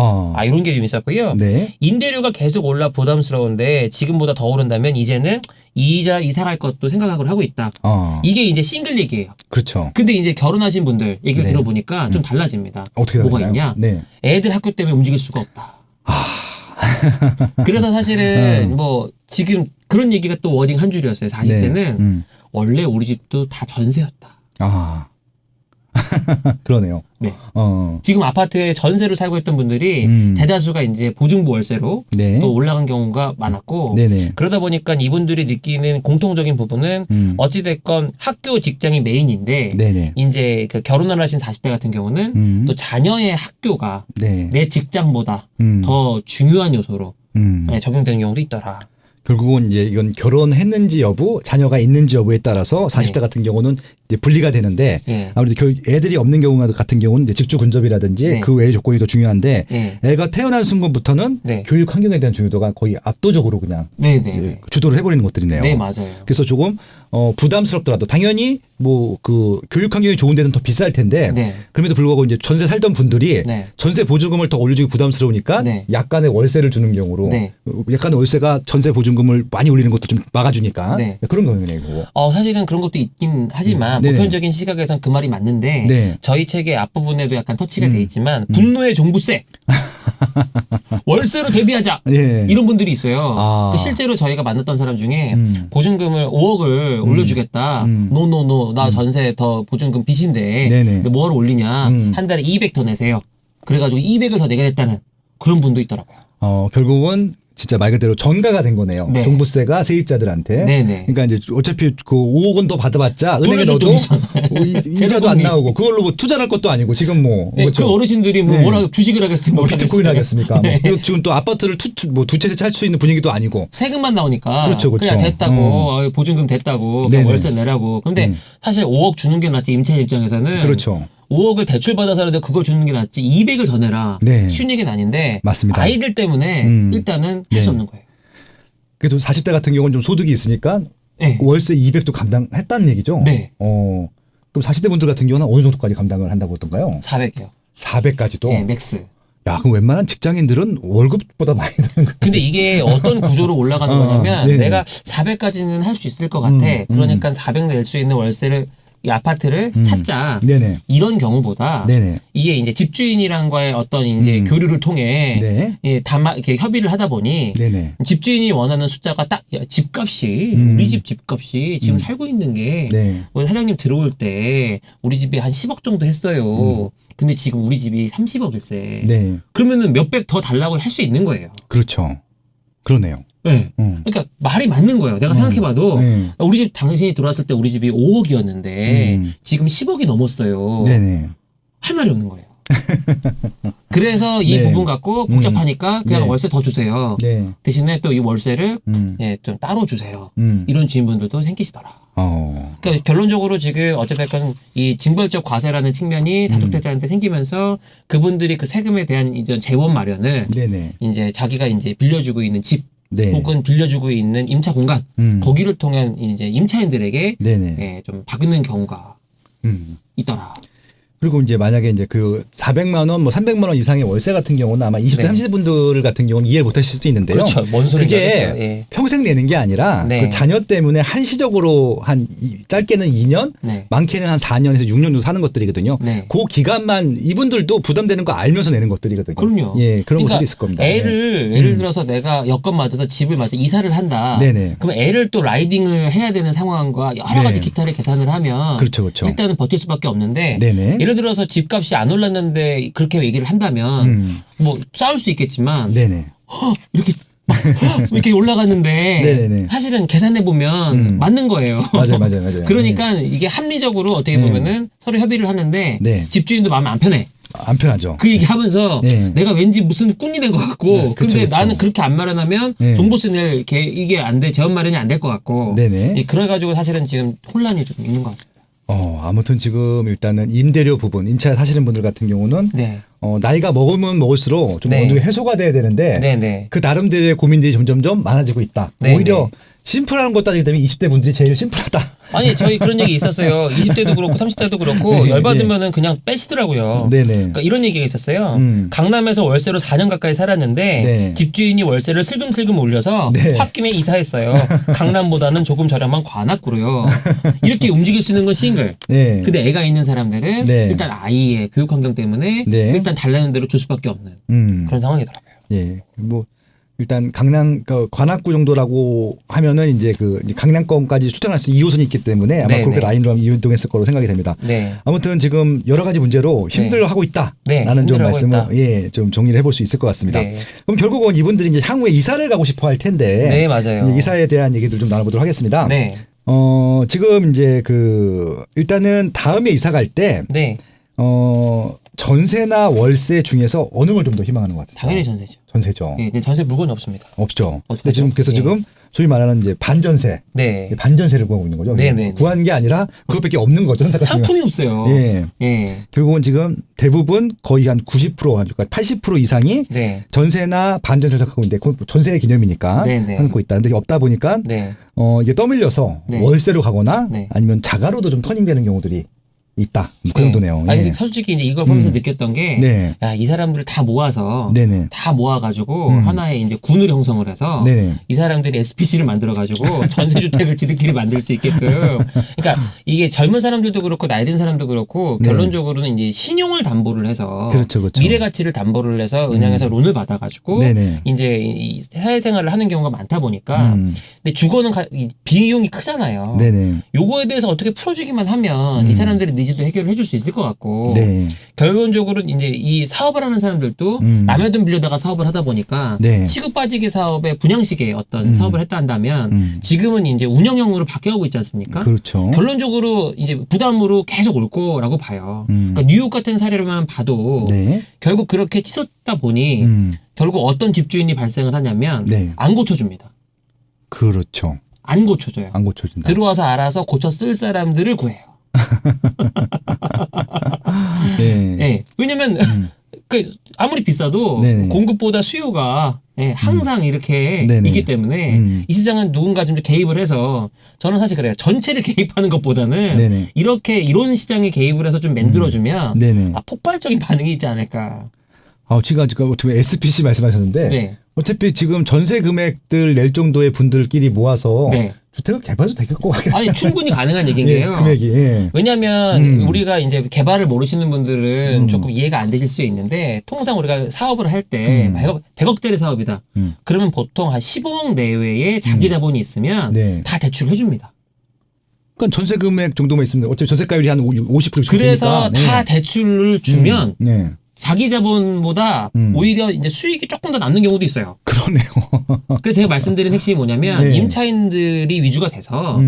Speaker 2: 이런 게 좀 있었고요.
Speaker 1: 네.
Speaker 2: 임대료가 계속 올라 부담스러운데 지금보다 더 오른다면 이제는 이자 이사 갈 것도 생각을 하고 있다. 이게 이제 싱글 얘기예요.
Speaker 1: 그렇죠.
Speaker 2: 근데 이제 결혼하신 분들 얘기를
Speaker 1: 네.
Speaker 2: 들어보니까 좀 달라집니다.
Speaker 1: 어떻게
Speaker 2: 뭐가
Speaker 1: 달라지나요?
Speaker 2: 있냐?
Speaker 1: 네.
Speaker 2: 애들 학교 때문에 움직일 수가 없다. 그래서 사실은 뭐 지금 그런 얘기가 또 워딩 한 줄이었어요. 40대는
Speaker 1: 네.
Speaker 2: 원래 우리 집도 다 전세였다.
Speaker 1: 그러네요.
Speaker 2: 네. 지금 아파트에 전세로 살고 있던 분들이 대다수가 이제 보증부 월세로
Speaker 1: 네.
Speaker 2: 또 올라간 경우가 많았고
Speaker 1: 네네.
Speaker 2: 그러다 보니까 이분들이 느끼는 공통적인 부분은 어찌됐건 학교 직장이 메인인데
Speaker 1: 네네.
Speaker 2: 이제 그 결혼을 하신 40대 같은 경우는 또 자녀의 학교가
Speaker 1: 네.
Speaker 2: 내 직장보다 더 중요한 요소로 적용되는 경우도 있더라.
Speaker 1: 결국은 이제 이건 결혼했는지 여부, 자녀가 있는지 여부에 따라서 40대
Speaker 2: 네.
Speaker 1: 같은 경우는 이제 분리가 되는데
Speaker 2: 네.
Speaker 1: 아무래도 애들이 없는 경우 같은 경우는 이제 직주 근접이라든지
Speaker 2: 네.
Speaker 1: 그 외의 조건이 더 중요한데
Speaker 2: 네.
Speaker 1: 애가 태어난 순간부터는
Speaker 2: 네.
Speaker 1: 교육 환경에 대한 중요도가 거의 압도적으로 그냥
Speaker 2: 네네.
Speaker 1: 이제 주도를 해버리는 것들이네요.
Speaker 2: 네, 맞아요.
Speaker 1: 그래서 조금 부담스럽더라도 당연히 뭐 그 교육 환경이 좋은 데는 더 비쌀 텐데
Speaker 2: 네.
Speaker 1: 그럼에도 불구하고 이제 전세 살던 분들이
Speaker 2: 네.
Speaker 1: 전세 보증금을 더 올려주기 부담스러우니까
Speaker 2: 네.
Speaker 1: 약간의 월세를 주는 경우로
Speaker 2: 네.
Speaker 1: 약간의 월세가 전세 보증금을 많이 올리는 것도 좀 막아주니까
Speaker 2: 네.
Speaker 1: 그런 경우네요. 그거.
Speaker 2: 사실은 그런 것도 있긴 하지만
Speaker 1: 네네.
Speaker 2: 보편적인 시각에선 그 말이 맞는데
Speaker 1: 네.
Speaker 2: 저희 책의 앞부분에도 약간 터치가 돼 있지만 분노의 종부세 월세로 대비하자
Speaker 1: 예.
Speaker 2: 이런 분들이 있어요.
Speaker 1: 아.
Speaker 2: 그 실제로 저희가 만났던 사람 중에 보증금을 5억을 올려주겠다. 노노노 나 전세 더 보증금 빚인데
Speaker 1: 네네.
Speaker 2: 근데 뭐하러 올리냐. 한 달에 200 더 내세요. 그래가지고 200을 더 내겠다는 그런 분도 있더라고요.
Speaker 1: 결국은 진짜 말 그대로 전가가 된 거네요.
Speaker 2: 네.
Speaker 1: 종부세가 세입자들한테.
Speaker 2: 네네.
Speaker 1: 그러니까 이제 어차피 그 5억 원 더 받아봤자 은행에
Speaker 2: 돌려줄
Speaker 1: 넣어도 이자도 안
Speaker 2: 재료금리.
Speaker 1: 나오고 그걸로 뭐 투자할 것도 아니고 지금 뭐
Speaker 2: 네,
Speaker 1: 그렇죠.
Speaker 2: 그 어르신들이 뭐
Speaker 1: 네.
Speaker 2: 뭐라 주식을 하겠어요.
Speaker 1: 뭐
Speaker 2: 뭘
Speaker 1: 비트코인
Speaker 2: 하겠어요.
Speaker 1: 하겠습니까?
Speaker 2: 네.
Speaker 1: 그리고 지금 또 아파트를 두 채 살 수 있는 분위기도 아니고.
Speaker 2: 세금만 나오니까
Speaker 1: 그렇죠, 그렇죠.
Speaker 2: 그냥 됐다고 보증금 됐다고 그냥
Speaker 1: 네네.
Speaker 2: 월세 내라고. 근데
Speaker 1: 네.
Speaker 2: 사실 5억 주는 게 낫지 임차인 입장에서는
Speaker 1: 그렇죠.
Speaker 2: 5억을 대출 받아서라도 그걸 주는 게 낫지 200을 더 내라.
Speaker 1: 네.
Speaker 2: 쉬운 얘기는 아닌데
Speaker 1: 맞습니다.
Speaker 2: 아이들 때문에 일단은 할 수
Speaker 1: 네.
Speaker 2: 없는 거예요.
Speaker 1: 그래도 40대 같은 경우는 좀 소득이 있으니까
Speaker 2: 네.
Speaker 1: 월세 200도 감당했다는 얘기죠.
Speaker 2: 네.
Speaker 1: 그럼 40대 분들 같은 경우는 어느 정도까지 감당을 한다고 했던가요?
Speaker 2: 400이요.
Speaker 1: 400까지도.
Speaker 2: 네, 맥스.
Speaker 1: 야, 그럼 웬만한 직장인들은 월급보다 많이 드는 거예요.
Speaker 2: 근데 이게 어떤 구조로 올라가는 거냐면
Speaker 1: 네네.
Speaker 2: 내가 400까지는 할 수 있을 것 같아. 그러니까 400 낼 수 있는 월세를 이 아파트를 찾자.
Speaker 1: 네네.
Speaker 2: 이런 경우보다
Speaker 1: 네네.
Speaker 2: 이게 이제 집주인이랑과의 어떤 이제 교류를 통해
Speaker 1: 네.
Speaker 2: 이렇게 협의를 하다 보니
Speaker 1: 네네.
Speaker 2: 집주인이 원하는 숫자가 딱 야, 집값이 우리 집 집값이 지금 살고 있는 게
Speaker 1: 네.
Speaker 2: 뭐 사장님 들어올 때 우리 집이 한 10억 정도 했어요. 근데 지금 우리 집이 30억일세.
Speaker 1: 네.
Speaker 2: 그러면은 몇백 더 달라고 할 수 있는 거예요.
Speaker 1: 그렇죠. 그러네요.
Speaker 2: 네. 그러니까 말이 맞는 거예요. 내가 생각해봐도
Speaker 1: 네.
Speaker 2: 우리 집 당신이 들어왔을 때 우리 집이 5억이었는데 지금 10억이 넘었어요.
Speaker 1: 네네.
Speaker 2: 할 말이 없는 거예요. 그래서 이
Speaker 1: 네.
Speaker 2: 부분 갖고 복잡하니까 그냥
Speaker 1: 네.
Speaker 2: 월세 더 주세요.
Speaker 1: 네.
Speaker 2: 대신에 또 이 월세를 좀 따로 주세요. 이런 주인분들도 생기시더라. 그러니까 결론적으로 지금 어쨌든 이 징벌적 과세라는 측면이 다주택자한테 생기면서 그분들이 그 세금에 대한 이제 재원 마련을
Speaker 1: 네네.
Speaker 2: 이제 자기가 이제 빌려주고 있는 집
Speaker 1: 네.
Speaker 2: 혹은 빌려주고 있는 임차 공간 거기를 통한 이제 임차인들에게
Speaker 1: 네네.
Speaker 2: 예, 좀 박는 경우가 있더라.
Speaker 1: 그리고 이제 만약에 이제 그 400만 원, 뭐 300만 원 이상의 월세 같은 경우는 아마 20대,
Speaker 2: 네.
Speaker 1: 30대 분들 같은 경우는 이해를 못 하실 수도 있는데요.
Speaker 2: 그렇죠. 뭔 소리인지
Speaker 1: 그게
Speaker 2: 알겠죠. 예.
Speaker 1: 평생 내는 게 아니라
Speaker 2: 네.
Speaker 1: 그 자녀 때문에 한시적으로 짧게는 2년,
Speaker 2: 네.
Speaker 1: 많게는 한 4년에서 6년 정도 사는 것들이거든요.
Speaker 2: 네.
Speaker 1: 그 기간만 이분들도 부담되는 거 알면서 내는 것들이거든요.
Speaker 2: 그럼요.
Speaker 1: 예, 그런
Speaker 2: 그러니까
Speaker 1: 것들이 있을 겁니다.
Speaker 2: 애를 예를 들어서 내가 여건 맞아서 집을 맞아 이사를 한다.
Speaker 1: 네네.
Speaker 2: 그럼 애를 또 라이딩을 해야 되는 상황과 여러 가지
Speaker 1: 네.
Speaker 2: 기타를 계산을 하면
Speaker 1: 그렇죠, 그렇죠.
Speaker 2: 일단은 버틸 수밖에 없는데
Speaker 1: 네네.
Speaker 2: 예를 들어서 집값이 안 올랐는데 그렇게 얘기를 한다면 뭐 싸울 수 있겠지만
Speaker 1: 네네.
Speaker 2: 이렇게 막 이렇게 올라갔는데
Speaker 1: 네네네.
Speaker 2: 사실은 계산해 보면 맞는 거예요.
Speaker 1: 맞아요.
Speaker 2: 그러니까 이게 합리적으로 어떻게 보면은 서로 협의를 하는데
Speaker 1: 네.
Speaker 2: 집주인도 마음이 안 편해.
Speaker 1: 안 편하죠.
Speaker 2: 그 얘기 하면서
Speaker 1: 네.
Speaker 2: 내가 왠지 무슨 꾼이 된 것 같고
Speaker 1: 네, 그쵸,
Speaker 2: 근데
Speaker 1: 그쵸.
Speaker 2: 나는 그렇게 안 마련하면
Speaker 1: 네.
Speaker 2: 종부세 낼 이게 안 돼. 재원 마련이 안 될 것 같고
Speaker 1: 네네.
Speaker 2: 그래가지고 사실은 지금 혼란이 좀 있는 것 같습니다.
Speaker 1: 아무튼 지금 일단은 임대료 부분, 임차에 사시는 분들 같은 경우는
Speaker 2: 네.
Speaker 1: 나이가 먹으면 먹을수록 좀
Speaker 2: 네.
Speaker 1: 어느 정도 해소가 돼야 되는데
Speaker 2: 네네.
Speaker 1: 그 나름대로의 고민들이 점점점 많아지고 있다.
Speaker 2: 네,
Speaker 1: 오히려
Speaker 2: 네.
Speaker 1: 심플한 것 따지기 때문에 20대 분들이 제일 심플하다.
Speaker 2: 아니 저희 그런 얘기 있었어요. 20대도 그렇고 30대도 그렇고
Speaker 1: 네,
Speaker 2: 열받으면은 그냥 빼시더라고요.
Speaker 1: 네네.
Speaker 2: 그러니까 이런 얘기가 있었어요. 강남에서 월세로 4년 가까이 살았는데
Speaker 1: 네.
Speaker 2: 집주인이 월세를 슬금슬금 올려서
Speaker 1: 네.
Speaker 2: 홧김에 이사했어요. 강남보다는 조금 저렴한 관악구로요. 이렇게 움직일 수 있는 건 싱글.
Speaker 1: 네.
Speaker 2: 근데 애가 있는 사람들은
Speaker 1: 네.
Speaker 2: 일단 아이의 교육 환경 때문에
Speaker 1: 네.
Speaker 2: 일단 달라는 대로 줄 수밖에 없는 그런 상황이더라고요.
Speaker 1: 예. 뭐 일단 관악구 정도라고 하면은 이제 이제 강남권까지 수탱할 수 있는 2호선이 있기 때문에 아마
Speaker 2: 네,
Speaker 1: 그렇게
Speaker 2: 네.
Speaker 1: 라인으로 이동했을 거로 생각이 됩니다.
Speaker 2: 네.
Speaker 1: 아무튼 지금 여러 가지 문제로 힘들어하고 있다라는
Speaker 2: 네,
Speaker 1: 좀
Speaker 2: 힘들어하고
Speaker 1: 말씀을
Speaker 2: 있다.
Speaker 1: 좀 정리를 해볼 수 있을 것 같습니다.
Speaker 2: 네.
Speaker 1: 그럼 결국은 이분들이 이제 향후에 이사를 가고 싶어 할 텐데
Speaker 2: 네, 맞아요.
Speaker 1: 이사에 대한 얘기들 좀 나눠보도록 하겠습니다.
Speaker 2: 네.
Speaker 1: 지금 이제 일단은 다음에 이사 갈 때
Speaker 2: 네.
Speaker 1: 전세나 월세 중에서 어느 걸 좀 더 희망하는 것 같아요?
Speaker 2: 당연히 전세죠.
Speaker 1: 전세죠.
Speaker 2: 예, 근데 전세 물건이 없습니다.
Speaker 1: 없죠.
Speaker 2: 어떡하죠?
Speaker 1: 근데 지금 그래서
Speaker 2: 예.
Speaker 1: 지금 소위 말하는 이제 반전세,
Speaker 2: 네.
Speaker 1: 반전세를 구하고 있는 거죠.
Speaker 2: 네네.
Speaker 1: 구한 게 아니라 그것밖에 없는 거죠. 선택하시면.
Speaker 2: 상품이 없어요.
Speaker 1: 예.
Speaker 2: 예.
Speaker 1: 결국은 지금 대부분 거의 한 90%, 80% 이상이
Speaker 2: 네.
Speaker 1: 전세나 반전세를 선택하고 있는데 그건 전세의 기념이니까
Speaker 2: 네네.
Speaker 1: 하고 있다. 근데 없다 보니까
Speaker 2: 네.
Speaker 1: 이게 떠밀려서
Speaker 2: 네.
Speaker 1: 월세로 가거나
Speaker 2: 네.
Speaker 1: 아니면 자가로도 좀 터닝되는 경우들이 있다. 그 정도네요.
Speaker 2: 아니,
Speaker 1: 예.
Speaker 2: 솔직히 이제 이걸 보면서 느꼈던 게,
Speaker 1: 네.
Speaker 2: 야, 이 사람들을 다 모아서,
Speaker 1: 네네.
Speaker 2: 다 모아가지고, 하나의 이제 군을 형성을 해서,
Speaker 1: 네네.
Speaker 2: 이 사람들이 SPC를 만들어가지고, 전세주택을 지들끼리 만들 수 있게끔. 그러니까 이게 젊은 사람들도 그렇고, 나이 든 사람도 그렇고,
Speaker 1: 네.
Speaker 2: 결론적으로는 이제 신용을 담보를 해서,
Speaker 1: 그렇죠, 그렇죠.
Speaker 2: 미래 가치를 담보를 해서 은행에서 론을 받아가지고,
Speaker 1: 네네.
Speaker 2: 이제 이 사회생활을 하는 경우가 많다 보니까, 근데 주거는 이 비용이 크잖아요.
Speaker 1: 네네.
Speaker 2: 요거에 대해서 어떻게 풀어주기만 하면 이 사람들의 니즈도 해결을 해줄 수 있을 것 같고
Speaker 1: 네.
Speaker 2: 결론적으로 이제 이 사업을 하는 사람들도 남의 돈 빌려다가 사업을 하다 보니까
Speaker 1: 네.
Speaker 2: 치고 빠지기 사업에 분양식의 어떤 사업을 했다 한다면 지금은 이제 운영형으로 바뀌어가고 있지 않습니까?
Speaker 1: 그렇죠.
Speaker 2: 결론적으로 이제 부담으로 계속 올 거라고 봐요. 그러니까 뉴욕 같은 사례로만 봐도
Speaker 1: 네.
Speaker 2: 결국 그렇게 치솟다 보니 결국 어떤 집주인이 발생을 하냐면
Speaker 1: 네.
Speaker 2: 안 고쳐줍니다.
Speaker 1: 그렇죠.
Speaker 2: 안 고쳐줘요.
Speaker 1: 안 고쳐준다.
Speaker 2: 들어와서 알아서 고쳐 쓸 사람들을 구해요.
Speaker 1: 네.
Speaker 2: 예. 왜냐면 그 아무리 비싸도
Speaker 1: 네네.
Speaker 2: 공급보다 수요가 항상 이렇게
Speaker 1: 네네.
Speaker 2: 있기 때문에 이 시장은 누군가 좀 개입을 해서 저는 사실 그래요. 전체를 개입하는 것보다는
Speaker 1: 네네.
Speaker 2: 이렇게 이런 시장에 개입을 해서 좀 만들어주면
Speaker 1: 네네.
Speaker 2: 폭발적인 반응이 있지 않을까.
Speaker 1: 지금 어떻게 SPC 말씀하셨는데
Speaker 2: 네.
Speaker 1: 어차피 지금 전세 금액들 낼 정도의 분들끼리 모아서
Speaker 2: 네.
Speaker 1: 주택을 개발해도 되겠고
Speaker 2: 아니 충분히 가능한 얘기인
Speaker 1: 예,
Speaker 2: 게요.
Speaker 1: 금액이 예.
Speaker 2: 왜냐하면 우리가 이제 개발을 모르시는 분들은 조금 이해가 안 되실 수 있는데 통상 우리가 사업을 할 때 100억짜리 사업이다. 그러면 보통 한 15억 내외의 자기 자본이 있으면
Speaker 1: 네.
Speaker 2: 다 대출을 해줍니다.
Speaker 1: 그러니까 전세 금액 정도만 있으면 어차피 전세가율이 한 50%
Speaker 2: 그래서
Speaker 1: 되니까.
Speaker 2: 다 대출을 주면
Speaker 1: 네.
Speaker 2: 자기 자본보다 오히려 이제 수익이 조금 더 남는 경우도 있어요.
Speaker 1: 그러네요.
Speaker 2: 그래서 제가 말씀드린 핵심이 뭐냐면
Speaker 1: 네.
Speaker 2: 임차인들이 위주가 돼서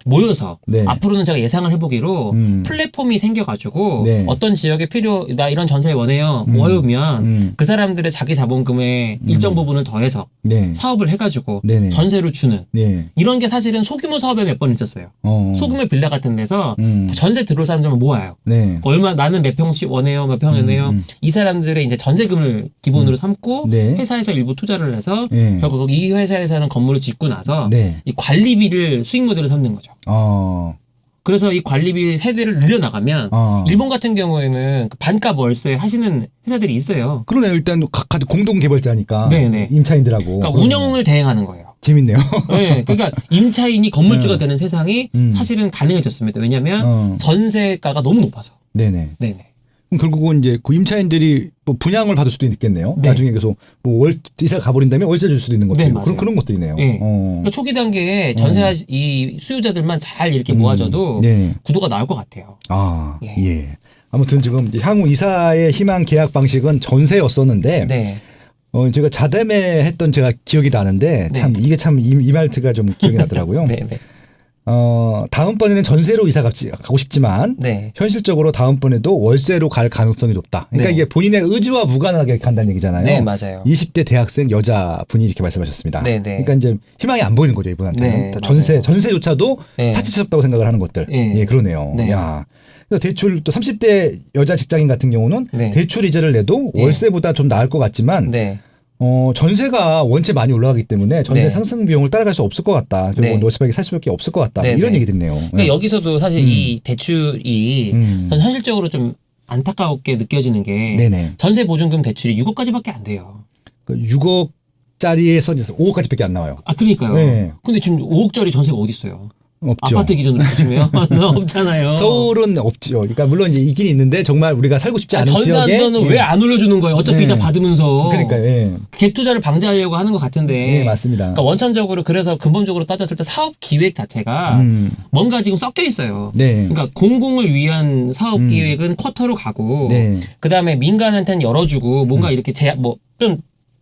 Speaker 2: 모여서
Speaker 1: 네.
Speaker 2: 앞으로는 제가 예상을 해보기로 플랫폼이 생겨가지고
Speaker 1: 네.
Speaker 2: 어떤 지역에 나 이런 전세 원해요 모으면 그 사람들의 자기 자본금의 일정 부분을 더해서
Speaker 1: 네.
Speaker 2: 사업을 해가지고
Speaker 1: 네네.
Speaker 2: 전세로 주는
Speaker 1: 네.
Speaker 2: 이런 게 사실은 소규모 사업에 몇 번 있었어요. 소규모 빌라 같은 데서 전세 들어올 사람들만 모아요.
Speaker 1: 네.
Speaker 2: 얼마 나는 몇 평씩 원해요, 몇 평 원해요. 이 사람들의 이제 전세금을 기본으로 삼고
Speaker 1: 네.
Speaker 2: 회사에서 일부 투자를 해서
Speaker 1: 네.
Speaker 2: 결국 이 회사에서는 건물을 짓고 나서
Speaker 1: 네.
Speaker 2: 이 관리비를 수익 모델로 삼는 거죠. 그래서 이 관리비 세대를 늘려나가면 일본 같은 경우에는 반값 월세 하시는 회사들이 있어요.
Speaker 1: 그러네. 일단 각각 공동 개발자니까.
Speaker 2: 네네.
Speaker 1: 임차인들하고.
Speaker 2: 그러니까 운영을 대행하는 거예요.
Speaker 1: 재밌네요.
Speaker 2: 네, 그러니까 임차인이 건물주가 되는 세상이 사실은 가능해졌습니다. 왜냐하면 전세가가 너무 높아서.
Speaker 1: 네네.
Speaker 2: 네네.
Speaker 1: 그럼 결국은 이제 그 임차인들이 뭐 분양을 받을 수도 있겠네요.
Speaker 2: 네.
Speaker 1: 나중에 계속 뭐 이사 가버린다면 월세 줄 수도 있는 것도
Speaker 2: 네,
Speaker 1: 있고
Speaker 2: 맞아요.
Speaker 1: 그런 것들이네요.
Speaker 2: 네. 그러니까 초기 단계에 이 수요자들만 잘 이렇게 모아줘도
Speaker 1: 네.
Speaker 2: 구도가 나올 것 같아요.
Speaker 1: 예.
Speaker 2: 예.
Speaker 1: 아무튼 지금 향후 이사의 희망 계약 방식은 전세였었는데
Speaker 2: 네.
Speaker 1: 제가 자담회 했던 제가 기억이 나는데
Speaker 2: 네.
Speaker 1: 참 이게 참 이 말투가 좀 기억이 나더라고요.
Speaker 2: 네, 네.
Speaker 1: 다음번에는 전세로 이사 가고 싶지만
Speaker 2: 네.
Speaker 1: 현실적으로 다음번에도 월세로 갈 가능성이 높다. 그러니까
Speaker 2: 네.
Speaker 1: 이게 본인의 의지와 무관하게 간다는 얘기잖아요.
Speaker 2: 네, 맞아요.
Speaker 1: 20대 대학생 여자분이 이렇게 말씀하셨습니다.
Speaker 2: 네, 네.
Speaker 1: 그러니까 이제 희망이 안 보이는 거죠, 이분한테는.
Speaker 2: 네,
Speaker 1: 전세조차도
Speaker 2: 네.
Speaker 1: 사치스럽다고 생각을 하는 것들.
Speaker 2: 네.
Speaker 1: 예, 그러네요.
Speaker 2: 네.
Speaker 1: 야. 그래서 대출 또 30대 여자 직장인 같은 경우는
Speaker 2: 네.
Speaker 1: 대출 이자를 내도
Speaker 2: 네.
Speaker 1: 월세보다 좀 나을 것 같지만
Speaker 2: 네.
Speaker 1: 전세가 원체 많이 올라가기 때문에 전세
Speaker 2: 네.
Speaker 1: 상승 비용을 따라갈 수 없을 것 같다. 그리고
Speaker 2: 네.
Speaker 1: 월세밖에 살 수밖에 없을 것 같다.
Speaker 2: 네,
Speaker 1: 이런
Speaker 2: 네.
Speaker 1: 얘기 듣네요.
Speaker 2: 그러니까 여기서도 사실 이 대출이 전 현실적으로 좀 안타깝게 느껴지는 게
Speaker 1: 네네.
Speaker 2: 전세 보증금 대출이 6억까지밖에 안 돼요.
Speaker 1: 6억짜리에서 5억까지밖에 안 나와요.
Speaker 2: 아, 그러니까요.
Speaker 1: 네.
Speaker 2: 근데 지금 5억짜리 전세가 어디 있어요?
Speaker 1: 없죠.
Speaker 2: 아파트 기준으로 보시면 없잖아요.
Speaker 1: 서울은 없죠. 그러니까 물론 이제 있긴 있는데 정말 우리가 살고 싶지 않은
Speaker 2: 전세
Speaker 1: 지역에
Speaker 2: 한도는 왜 안 올려주는 거예요? 어차피
Speaker 1: 네.
Speaker 2: 이자 받으면서.
Speaker 1: 그러니까
Speaker 2: 갭 투자를 방지하려고 하는 것 같은데.
Speaker 1: 예, 맞습니다.
Speaker 2: 그러니까 원천적으로 그래서 근본적으로 따졌을 때 사업 기획 자체가 뭔가 지금 섞여 있어요.
Speaker 1: 네.
Speaker 2: 그러니까 공공을 위한 사업 기획은 쿼터로 가고,
Speaker 1: 네.
Speaker 2: 그 다음에 민간한테는 열어주고 뭔가 이렇게 좀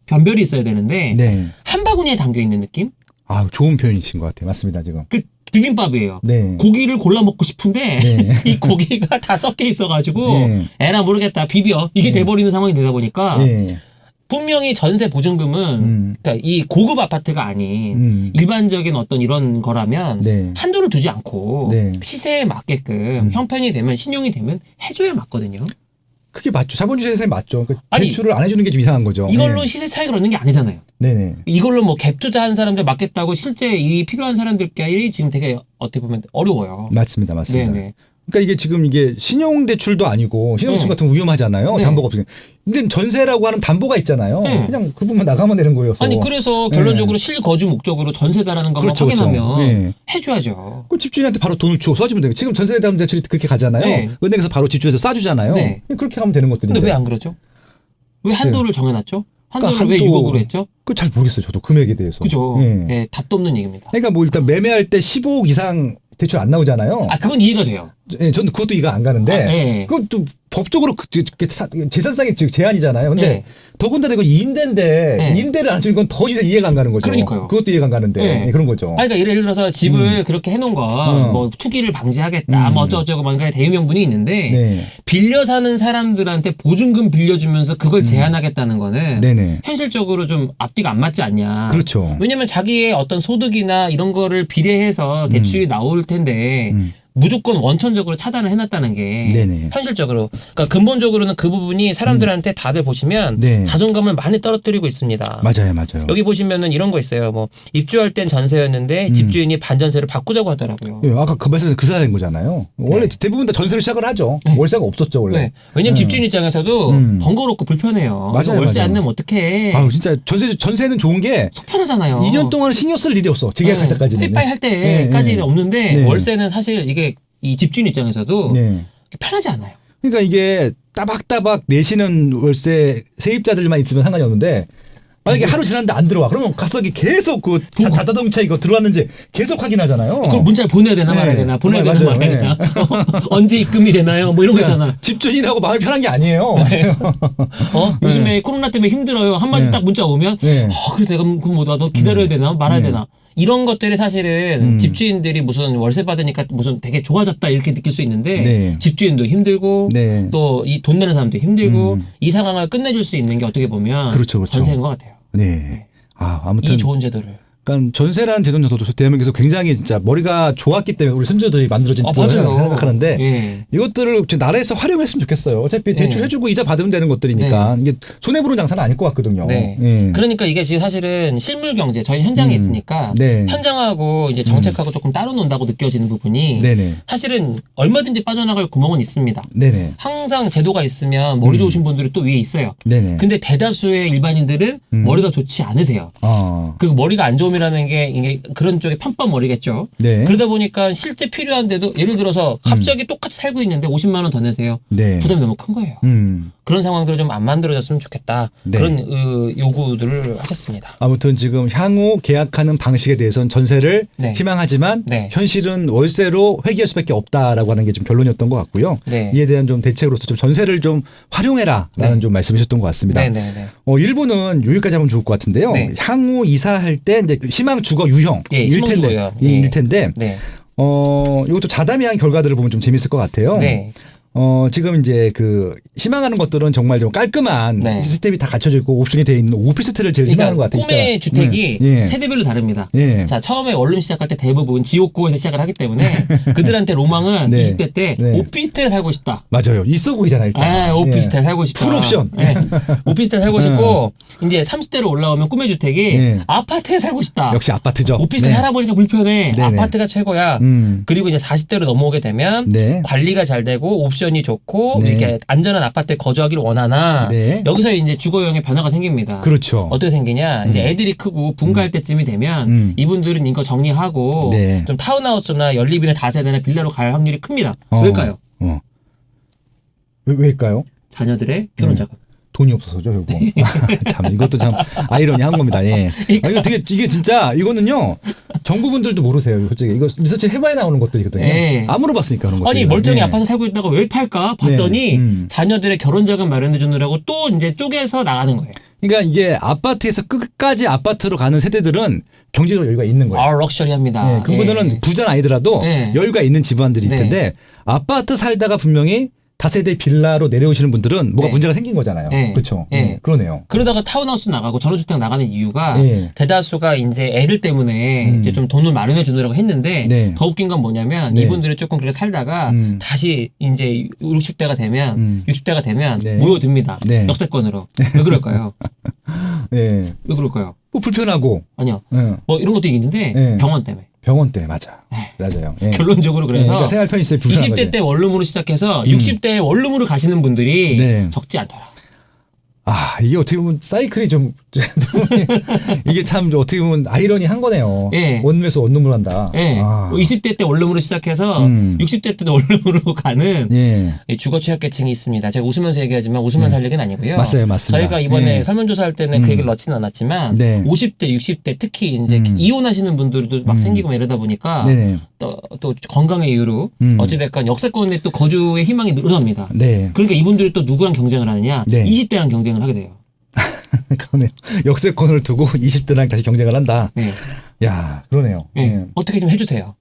Speaker 2: 변별이 있어야 되는데
Speaker 1: 네.
Speaker 2: 한 바구니에 담겨 있는 느낌?
Speaker 1: 아, 좋은 표현이신 것 같아요. 맞습니다, 지금.
Speaker 2: 그 비빔밥이에요.
Speaker 1: 네.
Speaker 2: 고기를 골라 먹고 싶은데
Speaker 1: 네.
Speaker 2: 이 고기가 다 섞여 있어가지고
Speaker 1: 네.
Speaker 2: 에라 모르겠다 비벼 이게 돼버리는 상황이 되다 보니까
Speaker 1: 예.
Speaker 2: 분명히 전세 보증금은 그러니까 이 고급 아파트가 아닌 일반적인 어떤 이런 거라면
Speaker 1: 네.
Speaker 2: 한도를 두지 않고
Speaker 1: 네.
Speaker 2: 시세에 맞게끔 형편이 되면 신용이 되면 해줘야 맞거든요.
Speaker 1: 그게 맞죠. 자본주의 세상에 맞죠. 그러니까
Speaker 2: 아니,
Speaker 1: 대출을 안 해주는 게 좀 이상한 거죠.
Speaker 2: 이걸로
Speaker 1: 네.
Speaker 2: 시세 차익을 얻는 게 아니잖아요.
Speaker 1: 네네.
Speaker 2: 이걸로 뭐 갭 투자한 사람들 맞겠다고 실제 이 필요한 사람들끼리 지금 되게 어떻게 보면 어려워요.
Speaker 1: 맞습니다. 맞습니다.
Speaker 2: 네네.
Speaker 1: 그러니까 이게 지금 이게 신용대출도 아니고 신용대출
Speaker 2: 네.
Speaker 1: 같은 거 위험하잖아요.
Speaker 2: 네.
Speaker 1: 담보가 없으니까. 근데 전세라고 하는 담보가 있잖아요.
Speaker 2: 네.
Speaker 1: 그냥 그 부분 나가면 되는 거여서.
Speaker 2: 아니 그래서 결론적으로 실거주 목적으로 전세다라는 것만
Speaker 1: 그렇죠,
Speaker 2: 확인하면
Speaker 1: 그렇죠. 네.
Speaker 2: 해줘야죠.
Speaker 1: 그 집주인한테 바로 돈을 주고 쏴주면 돼요. 지금 전세 대출이 그렇게 가잖아요.
Speaker 2: 네.
Speaker 1: 은행에서 바로 집주에서 쏴주잖아요.
Speaker 2: 네.
Speaker 1: 그렇게 하면 되는 것들인데.
Speaker 2: 근데 왜 안 그러죠? 왜 한도를 정해놨죠? 한도를
Speaker 1: 그러니까
Speaker 2: 왜
Speaker 1: 한도-
Speaker 2: 6억으로 했죠?
Speaker 1: 그 잘 모르겠어요. 저도 금액에 대해서.
Speaker 2: 그죠?
Speaker 1: 예.
Speaker 2: 예, 답도 없는 얘기입니다.
Speaker 1: 그러니까 뭐 일단 매매할 때 15억 이상 대출 안 나오잖아요.
Speaker 2: 아, 그건 이해가 돼요.
Speaker 1: 예, 저는 그것도 이해가 안 가는데.
Speaker 2: 아, 예.
Speaker 1: 그것도 법적으로 재산상의 제한이잖아요. 근데
Speaker 2: 예.
Speaker 1: 더군다나 이거 임대인데
Speaker 2: 예.
Speaker 1: 임대를 안 주는 건 더 이해가 안 가는 거죠.
Speaker 2: 그러니까요.
Speaker 1: 그것도 이해가 안 가는데.
Speaker 2: 예.
Speaker 1: 예, 그런 거죠.
Speaker 2: 아니, 그러니까 예를 들어서 집을 그렇게 해놓은 건 뭐 투기를 방지하겠다, 뭐 어쩌고저쩌고 뭔가 대의명분이 있는데
Speaker 1: 네.
Speaker 2: 빌려 사는 사람들한테 보증금 빌려주면서 그걸 제한하겠다는 거는
Speaker 1: 네네.
Speaker 2: 현실적으로 좀 앞뒤가 안 맞지 않냐.
Speaker 1: 그렇죠.
Speaker 2: 왜냐면 자기의 어떤 소득이나 이런 거를 비례해서 대출이 나올 텐데 무조건 원천적으로 차단을 해놨다는 게
Speaker 1: 네네.
Speaker 2: 현실적으로 그러니까 근본적으로는 그 부분이 사람들한테 다들 보시면
Speaker 1: 네.
Speaker 2: 자존감을 많이 떨어뜨리고 있습니다.
Speaker 1: 맞아요, 맞아요.
Speaker 2: 여기 보시면은 이런 거 있어요. 뭐 입주할 땐 전세였는데 집주인이 반전세를 바꾸자고 하더라고요.
Speaker 1: 예, 아까 그 말씀에서 그 사람인 거잖아요. 원래 대부분 다 전세로 시작을 하죠. 월세가 없었죠, 원래.
Speaker 2: 네. 왜냐면 집주인 입장에서도 번거롭고 불편해요.
Speaker 1: 맞아요,
Speaker 2: 월세
Speaker 1: 맞아요.
Speaker 2: 안 내면 어떡해.
Speaker 1: 아우, 진짜 전세는 좋은 게
Speaker 2: 속 편하잖아요.
Speaker 1: 2년 동안 신경 쓸 일이 없어. 재계약할 때까지는.
Speaker 2: 페이파이 할 때까지는
Speaker 1: 네.
Speaker 2: 없는데
Speaker 1: 네.
Speaker 2: 월세는 사실 이게 이 집주인 입장에서도
Speaker 1: 네.
Speaker 2: 편하지 않아요.
Speaker 1: 그러니까 이게 따박따박 내시는 월세 세입자들만 있으면 상관이 없는데 만약에 하루 지났는데 안 들어와. 그러면 가석이 계속 그 자동차 이거 들어왔는지 계속 확인하잖아요.
Speaker 2: 그걸 문자를 보내야 되나 말아야 되나 보내야 되나
Speaker 1: 맞아요.
Speaker 2: 말아야 되나 언제 입금이 되나요? 뭐 이런 거 있잖아.
Speaker 1: 집주인하고 마음이 편한 게 아니에요. 맞아요.
Speaker 2: 요즘에 코로나 때문에 힘들어요. 한마디 딱 문자 오면 그래서 내가 그럼 뭐다 너 기다려야 되나 말아야 되나 이런 것들이 사실은 집주인들이 무슨 월세 받으니까 무슨 되게 좋아졌다 이렇게 느낄 수 있는데 집주인도 힘들고 또 이 돈 내는 사람도 힘들고 이 상황을 끝내줄 수 있는 게 어떻게 보면
Speaker 1: 그렇죠.
Speaker 2: 전세인 것 같아요.
Speaker 1: 네. 아무튼
Speaker 2: 이 좋은 제도를.
Speaker 1: 그러니까 전세라는 제도는 저도 대한민국에서 굉장히 진짜 머리가 좋았기 때문에 우리 선조들이 만들어진 제도를 생각하는데 이것들을 나라에서 활용했으면 좋겠어요. 어차피 대출해주고 이자 받으면 되는 것들이니까 이게 손해보는 장사는 아닐 것 같거든요.
Speaker 2: 그러니까 이게 지금 사실은 실물 경제 저희 현장에 있으니까 현장하고 이제 정책하고 조금 따로 논다고 느껴지는 부분이 사실은 얼마든지 빠져나갈 구멍은 있습니다. 항상 제도가 있으면 머리 좋으신 분들이 또 위에 있어요. 근데 대다수의 일반인들은 머리가 좋지 않으세요. 그 머리가 안 좋은 이라는 게 이게 그런 쪽에 편법 머리겠죠. 그러다 보니까 실제 필요한데도 예를 들어서 갑자기 똑같이 살고 있는데 50만 원 더 내세요. 부담이 너무 큰 거예요. 그런 상황들을 좀 안 만들어졌으면 좋겠다. 그런 요구들을 하셨습니다.
Speaker 1: 아무튼 지금 향후 계약하는 방식에 대해서는 전세를 희망하지만 현실은 월세로 회귀할 수밖에 없다라고 하는 게 좀 결론이었던 것 같고요. 이에 대한 좀 대책으로서 좀 전세를 좀 활용해라라는 좀 말씀이셨던 것 같습니다. 일부는 여기까지 하면 좋을 것 같은데요. 향후 이사할 때 이제 희망 주거 유형 일 텐데 이것도 자담이한 결과들을 보면 좀 재밌을 것 같아요. 지금 이제 그 희망하는 것들은 정말 좀 깔끔한 시스템이 다 갖춰져 있고 옵션이 되어 있는 오피스텔을 제일 희망하는 것 같아요.
Speaker 2: 꿈의 주택이 세대별로 다릅니다. 자, 처음에 원룸 시작할 때 대부분 지옥고에서 시작을 하기 때문에 그들한테 로망은 20대 때 오피스텔에 살고 싶다.
Speaker 1: 맞아요. 있어 보이잖아요. 일단.
Speaker 2: 오피스텔 살고 싶다.
Speaker 1: 풀옵션.
Speaker 2: 오피스텔 살고 싶고 이제 30대로 올라오면 꿈의 주택이 아파트에 살고 싶다.
Speaker 1: 역시 아파트죠.
Speaker 2: 오피스텔 살아보니까 불편해. 아파트가 최고야. 그리고 이제 40대로 넘어오게 되면 관리가 잘 되고 옵션이 좋고 이렇게 안전한 아파트에 거주하기를 원하나 여기서 이제 주거형의 변화가 생깁니다.
Speaker 1: 그렇죠.
Speaker 2: 어떻게 생기냐? 이제 애들이 크고 분가할 때쯤이 되면 이분들은 이거 정리하고 좀 타운하우스나 연립이나 다세대나 빌라로 갈 확률이 큽니다. 왜일까요?
Speaker 1: 왜일까요?
Speaker 2: 자녀들의 결혼 자금.
Speaker 1: 돈이 없어서죠, 이거. 참 이것도 참 아이러니한 겁니다. 이거 되게 이게 진짜 이거는요 정부분들도 모르세요. 솔직히 이거 리서치 해봐야 나오는 것들이거든요. 안 물어봤으니까 그런 거.
Speaker 2: 아니 멀쩡히 아파트 살고 있다가 왜 팔까 봤더니 자녀들의 결혼 자금 마련해 주느라고 또 이제 쪼개서 나가는 거예요.
Speaker 1: 그러니까 이게 아파트에서 끝까지 아파트로 가는 세대들은 경제적 여유가 있는 거예요.
Speaker 2: 럭셔리합니다.
Speaker 1: 그분들은 부자는 아니더라도 여유가 있는 집안들일 텐데 아파트 살다가 분명히 다세대 빌라로 내려오시는 분들은 뭐가 문제가 생긴 거잖아요. 그렇죠. 그러네요.
Speaker 2: 그러다가 타운하우스 나가고 전원주택 나가는 이유가 대다수가 이제 애들 때문에 이제 좀 돈을 마련해 주느라고 했는데 더 웃긴 건 뭐냐면 이분들이 조금 그렇게 살다가 다시 이제 60대가 되면 60대가 되면 모여듭니다. 역세권으로. 왜 그럴까요? 왜 그럴까요?
Speaker 1: 뭐 불편하고.
Speaker 2: 아니요. 뭐 이런 것도 있는데 병원 때문에.
Speaker 1: 병원 때 맞아요.
Speaker 2: 결론적으로 그래서
Speaker 1: 그러니까 생활 편의시설
Speaker 2: 20대 때 원룸으로 시작해서 60대 원룸으로 가시는 분들이 적지 않더라.
Speaker 1: 이게 어떻게 보면 사이클이 좀 이게 참 어떻게 보면 아이러니한 거네요. 원룸에서 원룸으로 한다.
Speaker 2: 20대 때 원룸으로 시작해서 60대 때 원룸으로 가는 주거 취약계층이 있습니다. 제가 웃으면서 얘기하지만 웃으면서 할 얘기는 아니고요.
Speaker 1: 맞습니다.
Speaker 2: 저희가 이번에 설문조사할 때는 그 얘기를 넣지는 않았지만 50대, 60대 특히 이제 이혼하시는 분들도 막 생기고 이러다 보니까 또 건강의 이유로 어찌됐건 역세권에 또 거주의 희망이 늘어납니다. 그러니까 이분들이 또 누구랑 경쟁을 하느냐? 20대랑 경쟁을 하게 돼요.
Speaker 1: 그러네요. 역세권을 두고 20대랑 다시 경쟁을 한다. 야, 그러네요.
Speaker 2: 어떻게 좀 해주세요.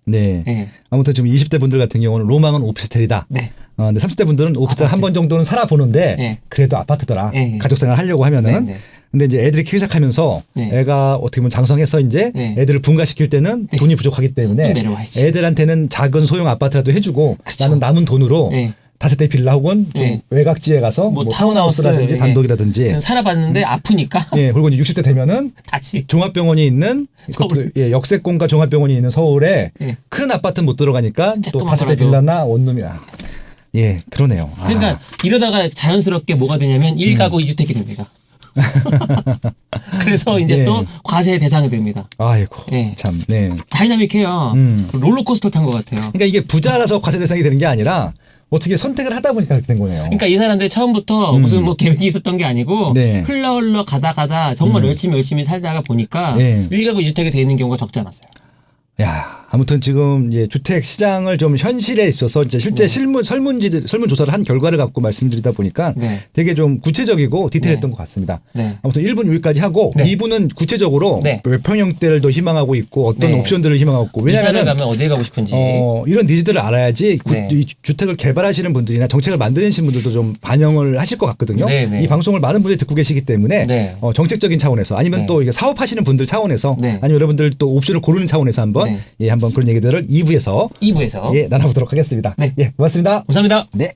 Speaker 1: 아무튼 지금 20대 분들 같은 경우는 로망은 오피스텔이다. 근데 30대 분들은 오피스텔 한 번 정도는 살아보는데 그래도 아파트더라. 가족생활 하려고 하면은. 근데 이제 애들이 키우기 시작하면서 애가 어떻게 보면 장성해서 이제 애들을 분가시킬 때는 돈이 부족하기 때문에 애들한테는 작은 소형 아파트라도 해주고 나는 남은 돈으로 다세대 빌라 혹은 좀 외곽지에 가서 뭐 타운하우스라든지 단독이라든지
Speaker 2: 살아봤는데 아프니까
Speaker 1: 그리고 이제 60대 되면은
Speaker 2: 다시
Speaker 1: 종합병원이 있는 그것도 역세권과 종합병원이 있는 서울에 큰 아파트 못 들어가니까 또 다세대 빌라나 원룸이야. 그러네요.
Speaker 2: 그러니까 이러다가 자연스럽게 뭐가 되냐면 1가구 2주택이 됩니다. 그래서 이제 또 과세의 대상이 됩니다.
Speaker 1: 아이고 참 다이나믹해요.
Speaker 2: 롤러코스터 탄 것 같아요.
Speaker 1: 그러니까 이게 부자라서 과세 대상이 되는 게 아니라 어떻게 선택을 하다 보니까 그렇게 된 거네요.
Speaker 2: 그러니까 이 사람들이 처음부터 무슨 뭐 계획이 있었던 게 아니고
Speaker 1: 네.
Speaker 2: 흘러 가다 정말 열심히 살다가 보니까
Speaker 1: 네.
Speaker 2: 1가구 2주택이 돼 있는 경우가 적지 않았어요.
Speaker 1: 야, 아무튼 지금 이제 주택 시장을 좀 현실에 있어서 이제 실제 설문조사를 한 결과를 갖고 말씀드리다 보니까 되게 좀 구체적이고 디테일했던 것 같습니다. 아무튼 1분 여기까지 하고 2분은 구체적으로 몇 평형대를 더 희망하고 있고 어떤 옵션들을 희망하고 있고 왜냐하면
Speaker 2: 가면 어디에 가고 싶은지
Speaker 1: 이런 니즈들을 알아야지 이 주택을 개발하시는 분들이나 정책을 만드시는 분들도 좀 반영을 하실 것 같거든요. 이 방송을 많은 분들이 듣고 계시기 때문에 정책적인 차원에서 아니면 또 이게 사업하시는 분들 차원에서 아니면 여러분들 또 옵션을 고르는 차원에서 한번 한번 그런 얘기들을 2부에서 예, 나눠보도록 하겠습니다. 예, 고맙습니다.
Speaker 2: 감사합니다.
Speaker 1: 네.